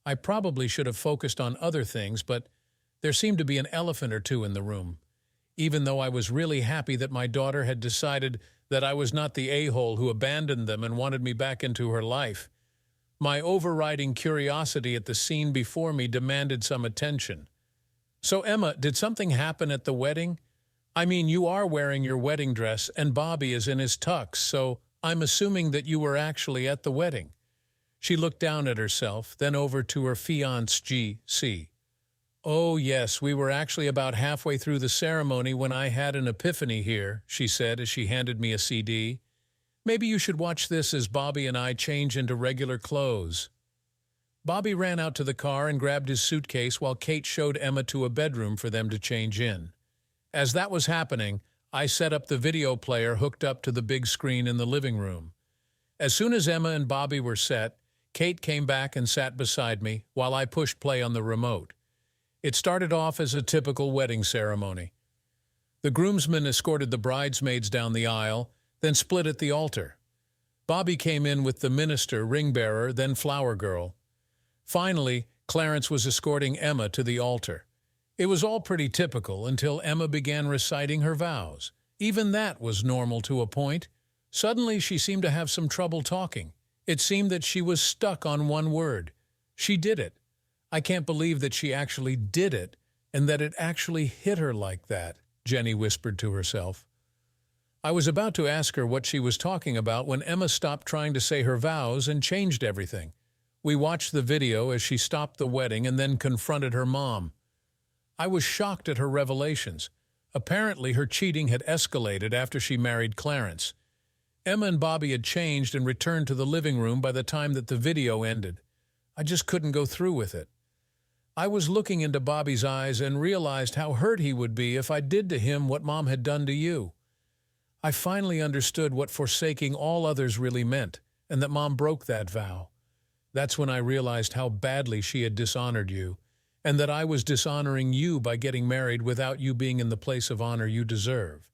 I probably should have focused on other things, but there seemed to be an elephant or two in the room. Even though I was really happy that my daughter had decided that I was not the a-hole who abandoned them and wanted me back into her life, my overriding curiosity at the scene before me demanded some attention. "So, Emma, did something happen at the wedding? I mean, you are wearing your wedding dress and Bobby is in his tux, so I'm assuming that you were actually at the wedding." She looked down at herself, then over to her fiancé, G.C. "Oh, yes, we were actually about halfway through the ceremony when I had an epiphany here," she said as she handed me a CD. "Maybe you should watch this as Bobby and I change into regular clothes." Bobby ran out to the car and grabbed his suitcase while Kate showed Emma to a bedroom for them to change in. As that was happening, I set up the video player hooked up to the big screen in the living room. As soon as Emma and Bobby were set, Kate came back and sat beside me while I pushed play on the remote. It started off as a typical wedding ceremony. The groomsmen escorted the bridesmaids down the aisle, then split at the altar. Bobby came in with the minister, ring bearer, then flower girl. Finally, Clarence was escorting Emma to the altar. It was all pretty typical until Emma began reciting her vows. Even that was normal to a point. Suddenly, she seemed to have some trouble talking. It seemed that she was stuck on one word. She did it. "I can't believe that she actually did it, and that it actually hit her like that," Jenny whispered to herself. I was about to ask her what she was talking about when Emma stopped trying to say her vows and changed everything. We watched the video as she stopped the wedding and then confronted her mom. I was shocked at her revelations. Apparently, her cheating had escalated after she married Clarence. Emma and Bobby had changed and returned to the living room by the time that the video ended. I just couldn't go through with it. I was looking into Bobby's eyes and realized how hurt he would be if I did to him what Mom had done to you. I finally understood what forsaking all others really meant, and that Mom broke that vow. That's when I realized how badly she had dishonored you, and that I was dishonoring you by getting married without you being in the place of honor you deserve.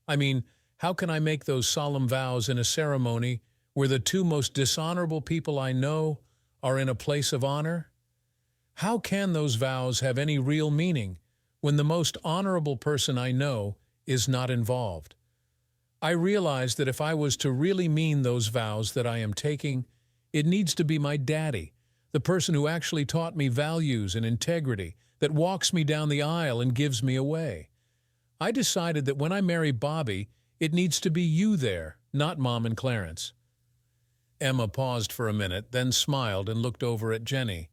I mean, how can I make those solemn vows in a ceremony where the two most dishonorable people I know are in a place of honor? How can those vows have any real meaning when the most honorable person I know is not involved? I realized that if I was to really mean those vows that I am taking, it needs to be my daddy, the person who actually taught me values and integrity, that walks me down the aisle and gives me away. I decided that when I marry Bobby, it needs to be you there, not Mom and Clarence. Emma paused for a minute, then smiled and looked over at Jenny.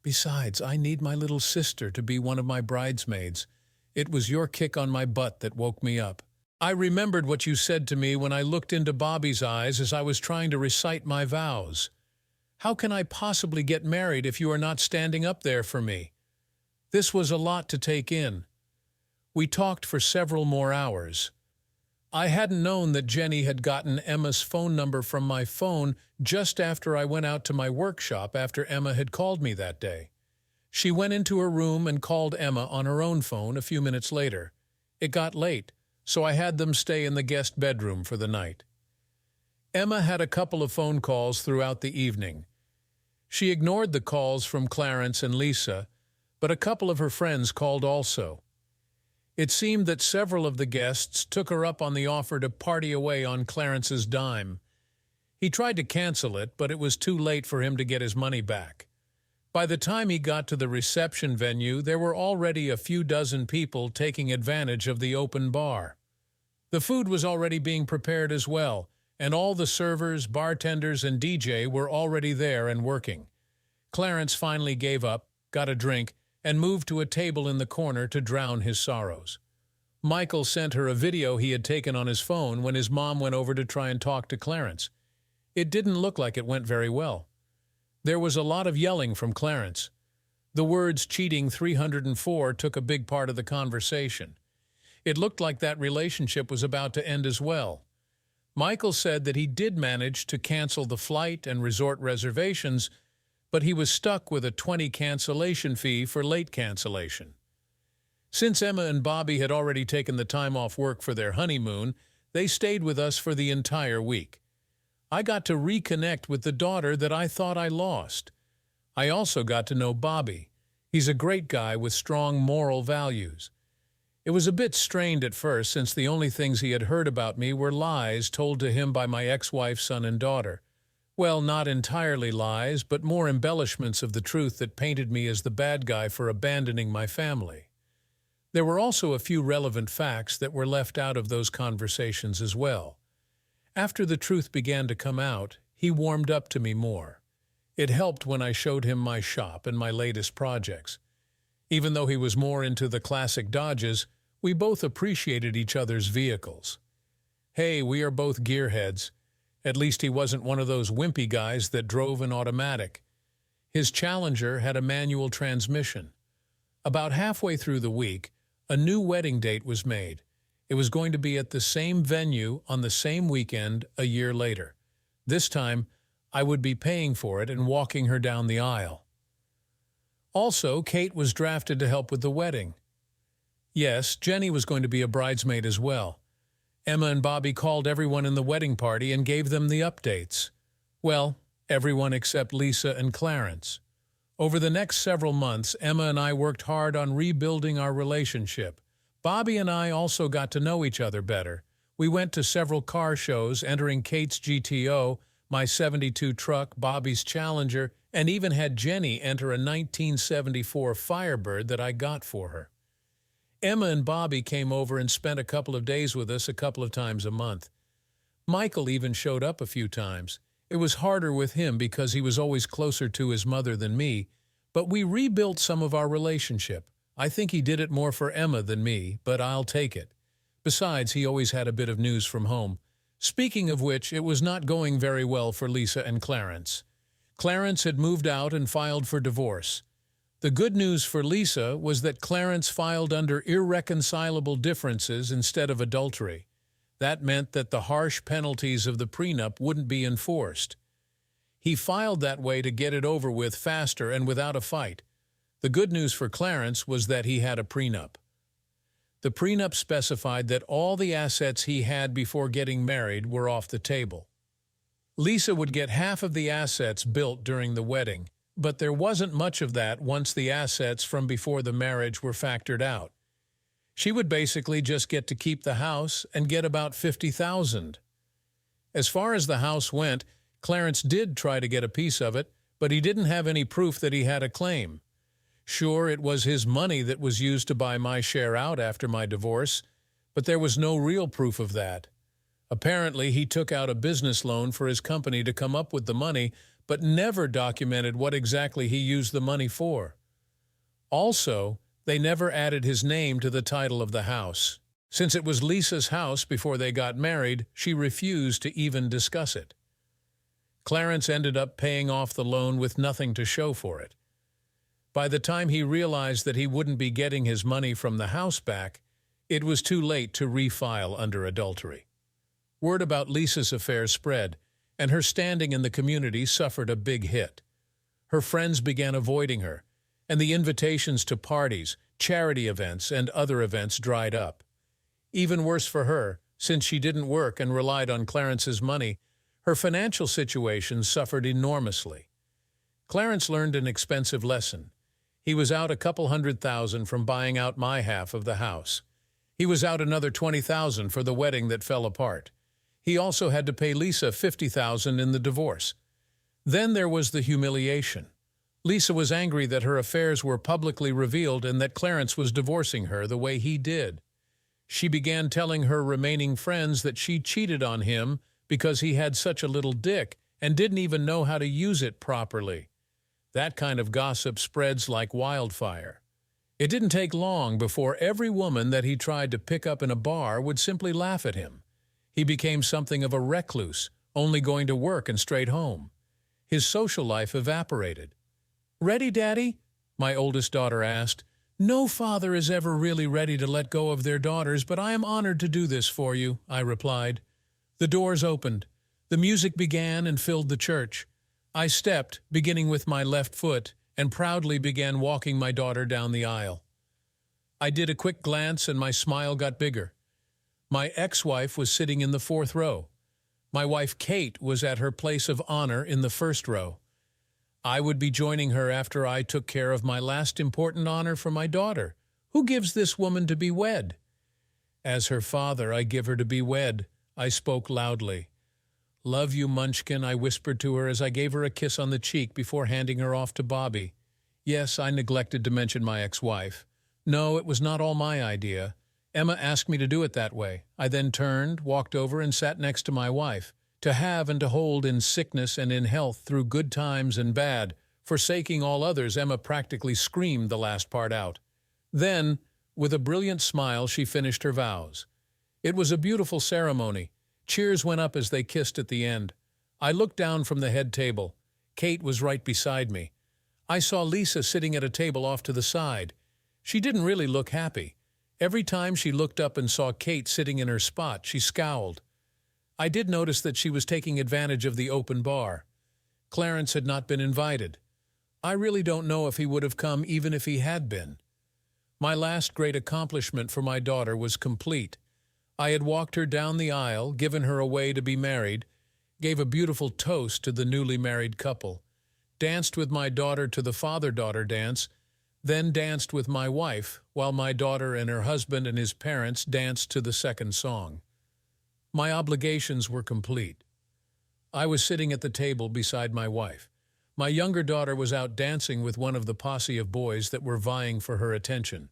"Besides, I need my little sister to be one of my bridesmaids. It was your kick on my butt that woke me up. I remembered what you said to me when I looked into Bobby's eyes as I was trying to recite my vows. How can I possibly get married if you are not standing up there for me?" This was a lot to take in. We talked for several more hours. I hadn't known that Jenny had gotten Emma's phone number from my phone just after I went out to my workshop after Emma had called me that day. She went into her room and called Emma on her own phone a few minutes later. It got late, so I had them stay in the guest bedroom for the night. Emma had a couple of phone calls throughout the evening. She ignored the calls from Clarence and Lisa, but a couple of her friends called also. It seemed that several of the guests took her up on the offer to party away on Clarence's dime. He tried to cancel it, but it was too late for him to get his money back. By the time he got to the reception venue, there were already a few dozen people taking advantage of the open bar. The food was already being prepared as well, and all the servers, bartenders, and DJ were already there and working. Clarence finally gave up, got a drink, and moved to a table in the corner to drown his sorrows. Michael sent her a video he had taken on his phone when his mom went over to try and talk to Clarence. It didn't look like it went very well. There was a lot of yelling from Clarence. The words cheating 304 took a big part of the conversation. It looked like that relationship was about to end as well. Michael said that he did manage to cancel the flight and resort reservations, but he was stuck with a $20 cancellation fee for late cancellation. Since Emma and Bobby had already taken the time off work for their honeymoon, they stayed with us for the entire week. I got to reconnect with the daughter that I thought I lost. I also got to know Bobby. He's a great guy with strong moral values. It was a bit strained at first since the only things he had heard about me were lies told to him by my ex-wife's son and daughter. Well, not entirely lies, but more embellishments of the truth that painted me as the bad guy for abandoning my family. There were also a few relevant facts that were left out of those conversations as well. After the truth began to come out, he warmed up to me more. It helped when I showed him my shop and my latest projects. Even though he was more into the classic Dodges, we both appreciated each other's vehicles. Hey, we are both gearheads. At least he wasn't one of those wimpy guys that drove an automatic. His Challenger had a manual transmission. About halfway through the week, a new wedding date was made. It was going to be at the same venue on the same weekend a year later. This time, I would be paying for it and walking her down the aisle. Also, Kate was drafted to help with the wedding. Yes, Jenny was going to be a bridesmaid as well. Emma and Bobby called everyone in the wedding party and gave them the updates. Well, everyone except Lisa and Clarence. Over the next several months, Emma and I worked hard on rebuilding our relationship. Bobby and I also got to know each other better. We went to several car shows, entering Kate's GTO, my '72 truck, Bobby's Challenger, and even had Jenny enter a 1974 Firebird that I got for her. Emma and Bobby came over and spent a couple of days with us a couple of times a month. Michael even showed up a few times. It was harder with him because he was always closer to his mother than me, but we rebuilt some of our relationship. I think he did it more for Emma than me, but I'll take it. Besides, he always had a bit of news from home. Speaking of which, it was not going very well for Lisa and Clarence. Clarence had moved out and filed for divorce. The good news for Lisa was that Clarence filed under irreconcilable differences instead of adultery. That meant that the harsh penalties of the prenup wouldn't be enforced. He filed that way to get it over with faster and without a fight. The good news for Clarence was that he had a prenup. The prenup specified that all the assets he had before getting married were off the table. Lisa would get half of the assets built during the wedding, but there wasn't much of that once the assets from before the marriage were factored out. She would basically just get to keep the house and get about $50,000. As far as the house went, Clarence did try to get a piece of it, but he didn't have any proof that he had a claim. Sure, it was his money that was used to buy my share out after my divorce, but there was no real proof of that. Apparently, he took out a business loan for his company to come up with the money, but never documented what exactly he used the money for. Also, they never added his name to the title of the house. Since it was Lisa's house before they got married, she refused to even discuss it. Clarence ended up paying off the loan with nothing to show for it. By the time he realized that he wouldn't be getting his money from the house back, it was too late to refile under adultery. Word about Lisa's affair spread, and her standing in the community suffered a big hit. Her friends began avoiding her, and the invitations to parties, charity events, and other events dried up. Even worse for her, since she didn't work and relied on Clarence's money, her financial situation suffered enormously. Clarence learned an expensive lesson. He was out a couple $100,000 from buying out my half of the house. He was out another $20,000 for the wedding that fell apart. He also had to pay Lisa $50,000 in the divorce. Then there was the humiliation. Lisa was angry that her affairs were publicly revealed and that Clarence was divorcing her the way he did. She began telling her remaining friends that she cheated on him because he had such a little dick and didn't even know how to use it properly. That kind of gossip spreads like wildfire. It didn't take long before every woman that he tried to pick up in a bar would simply laugh at him. He became something of a recluse, only going to work and straight home. His social life evaporated. "Ready, Daddy?" my oldest daughter asked. "No father is ever really ready to let go of their daughters, but I am honored to do this for you," I replied. The doors opened. The music began and filled the church. I stepped, beginning with my left foot, and proudly began walking my daughter down the aisle. I did a quick glance and my smile got bigger. My ex-wife was sitting in the fourth row. My wife Kate was at her place of honor in the first row. I would be joining her after I took care of my last important honor for my daughter. Who gives this woman to be wed? As her father, I give her to be wed. I spoke loudly. Love you, Munchkin, I whispered to her as I gave her a kiss on the cheek before handing her off to Bobby. Yes, I neglected to mention my ex-wife. No, it was not all my idea. Emma asked me to do it that way. I then turned, walked over, and sat next to my wife. To have and to hold in sickness and in health through good times and bad, forsaking all others, Emma practically screamed the last part out. Then, with a brilliant smile, she finished her vows. It was a beautiful ceremony. Cheers went up as they kissed at the end. I looked down from the head table. Kate was right beside me. I saw Lisa sitting at a table off to the side. She didn't really look happy. Every time she looked up and saw Kate sitting in her spot, she scowled. I did notice that she was taking advantage of the open bar. Clarence had not been invited. I really don't know if he would have come even if he had been. My last great accomplishment for my daughter was complete. I had walked her down the aisle, given her away to be married, gave a beautiful toast to the newly married couple, danced with my daughter to the father-daughter dance, then danced with my wife while my daughter and her husband and his parents danced to the second song. My obligations were complete. I was sitting at the table beside my wife. My younger daughter was out dancing with one of the posse of boys that were vying for her attention.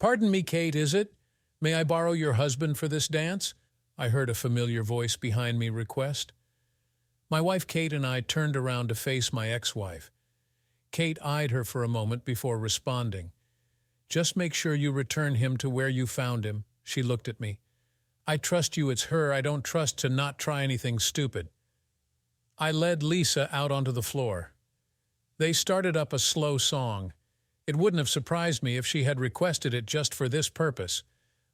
"Pardon me, Kate, is it? May I borrow your husband for this dance?" I heard a familiar voice behind me request. My wife Kate and I turned around to face my ex-wife. Kate eyed her for a moment before responding. "Just make sure you return him to where you found him," she looked at me. "I trust you, it's her I don't trust to not try anything stupid." I led Lisa out onto the floor. They started up a slow song. It wouldn't have surprised me if she had requested it just for this purpose.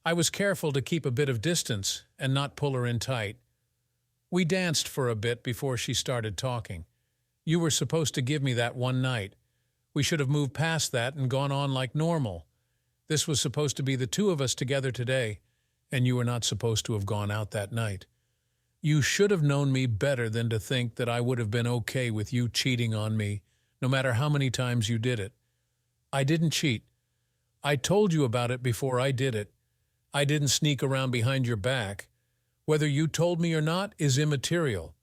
I was careful to keep a bit of distance and not pull her in tight. We danced for a bit before she started talking. "You were supposed to give me that one night. We should have moved past that and gone on like normal. This was supposed to be the two of us together today, and you were not supposed to have gone out that night. You should have known me better than to think that I would have been okay with you cheating on me, no matter how many times you did it. I didn't cheat. I told you about it before I did it. I didn't sneak around behind your back. Whether you told me or not is immaterial.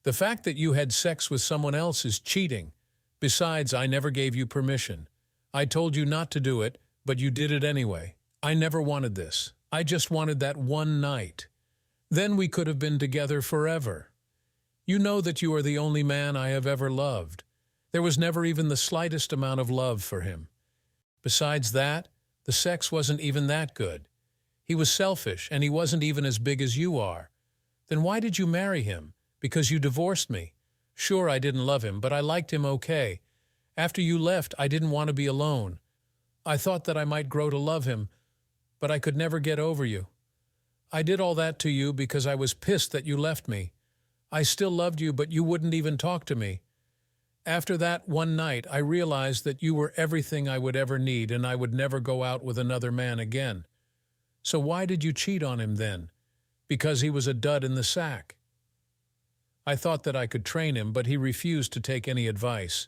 The fact that you had sex with someone else is cheating. Besides, I never gave you permission. I told you not to do it, but you did it anyway. I never wanted this. I just wanted that one night. Then we could have been together forever. You know that you are the only man I have ever loved. There was never even the slightest amount of love for him. Besides that, the sex wasn't even that good. He was selfish, and he wasn't even as big as you are. Then why did you marry him? Because you divorced me. Sure, I didn't love him, but I liked him okay. After you left, I didn't want to be alone. I thought that I might grow to love him, but I could never get over you. I did all that to you because I was pissed that you left me. I still loved you, but you wouldn't even talk to me. After that one night, I realized that you were everything I would ever need, and I would never go out with another man again. So why did you cheat on him then? Because he was a dud in the sack. I thought that I could train him, but he refused to take any advice.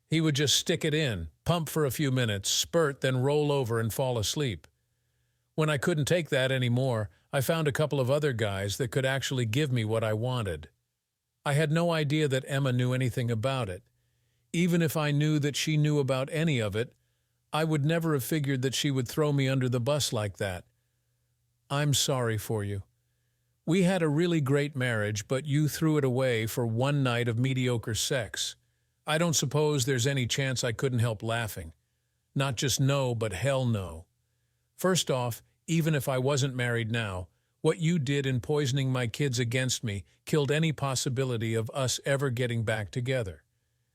He would just stick it in, pump for a few minutes, spurt, then roll over and fall asleep. When I couldn't take that anymore, I found a couple of other guys that could actually give me what I wanted. I had no idea that Emma knew anything about it. Even if I knew that she knew about any of it, I would never have figured that she would throw me under the bus like that. I'm sorry for you. We had a really great marriage, but you threw it away for one night of mediocre sex. I don't suppose there's any chance I couldn't help laughing. Not just no, but hell no. First off, even if I wasn't married now, what you did in poisoning my kids against me killed any possibility of us ever getting back together.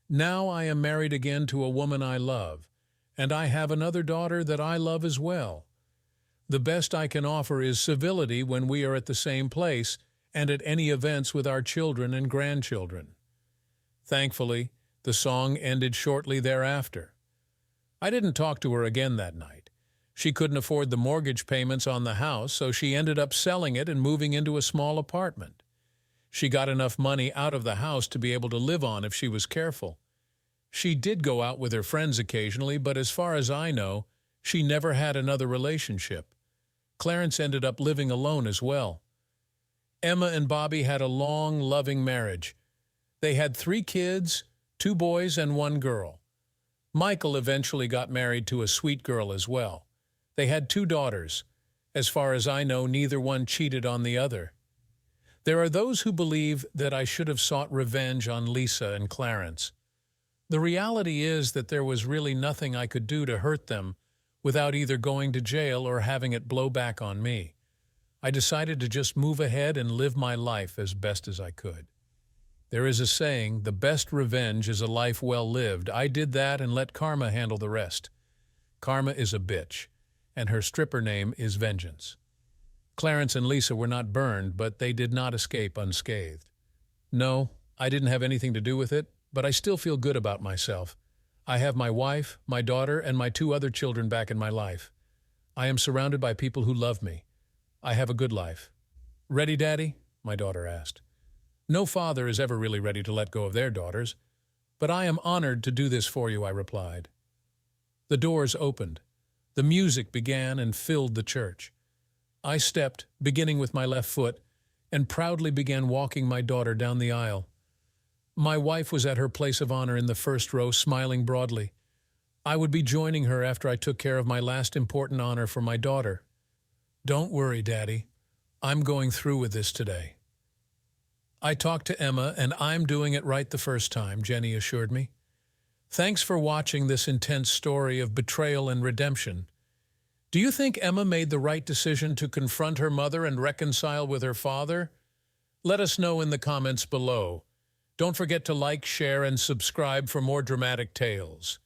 Now I am married again to a woman I love, and I have another daughter that I love as well. The best I can offer is civility when we are at the same place, and at any events with our children and grandchildren. Thankfully, the song ended shortly thereafter. I didn't talk to her again that night. She couldn't afford the mortgage payments on the house, so she ended up selling it and moving into a small apartment. She got enough money out of the house to be able to live on if she was careful. She did go out with her friends occasionally, but as far as I know, she never had another relationship. Clarence ended up living alone as well. Emma and Bobby had a long, loving marriage. They had 3 kids, 2 boys and 1 girl. Michael eventually got married to a sweet girl as well. They had 2 daughters. As far as I know, neither one cheated on the other. There are those who believe that I should have sought revenge on Lisa and Clarence. The reality is that there was really nothing I could do to hurt them without either going to jail or having it blow back on me. I decided to just move ahead and live my life as best as I could. There is a saying, the best revenge is a life well lived. I did that and let karma handle the rest. Karma is a bitch, and her stripper name is Vengeance. Clarence and Lisa were not burned, but they did not escape unscathed. No, I didn't have anything to do with it, but I still feel good about myself. I have my wife, my daughter, and my 2 other children back in my life. I am surrounded by people who love me. I have a good life. Ready, Daddy? My daughter asked. No father is ever really ready to let go of their daughters, but I am honored to do this for you, I replied. The doors opened. The music began and filled the church. I stepped, beginning with my left foot, and proudly began walking my daughter down the aisle. My wife was at her place of honor in the first row, smiling broadly. I would be joining her after I took care of my last important honor for my daughter. Don't worry, Daddy. I'm going through with this today. I talked to Emma, and I'm doing it right the first time, Jenny assured me. Thanks for watching this intense story of betrayal and redemption. Do you think Emma made the right decision to confront her mother and reconcile with her father? Let us know in the comments below. Don't forget to like, share, and subscribe for more dramatic tales.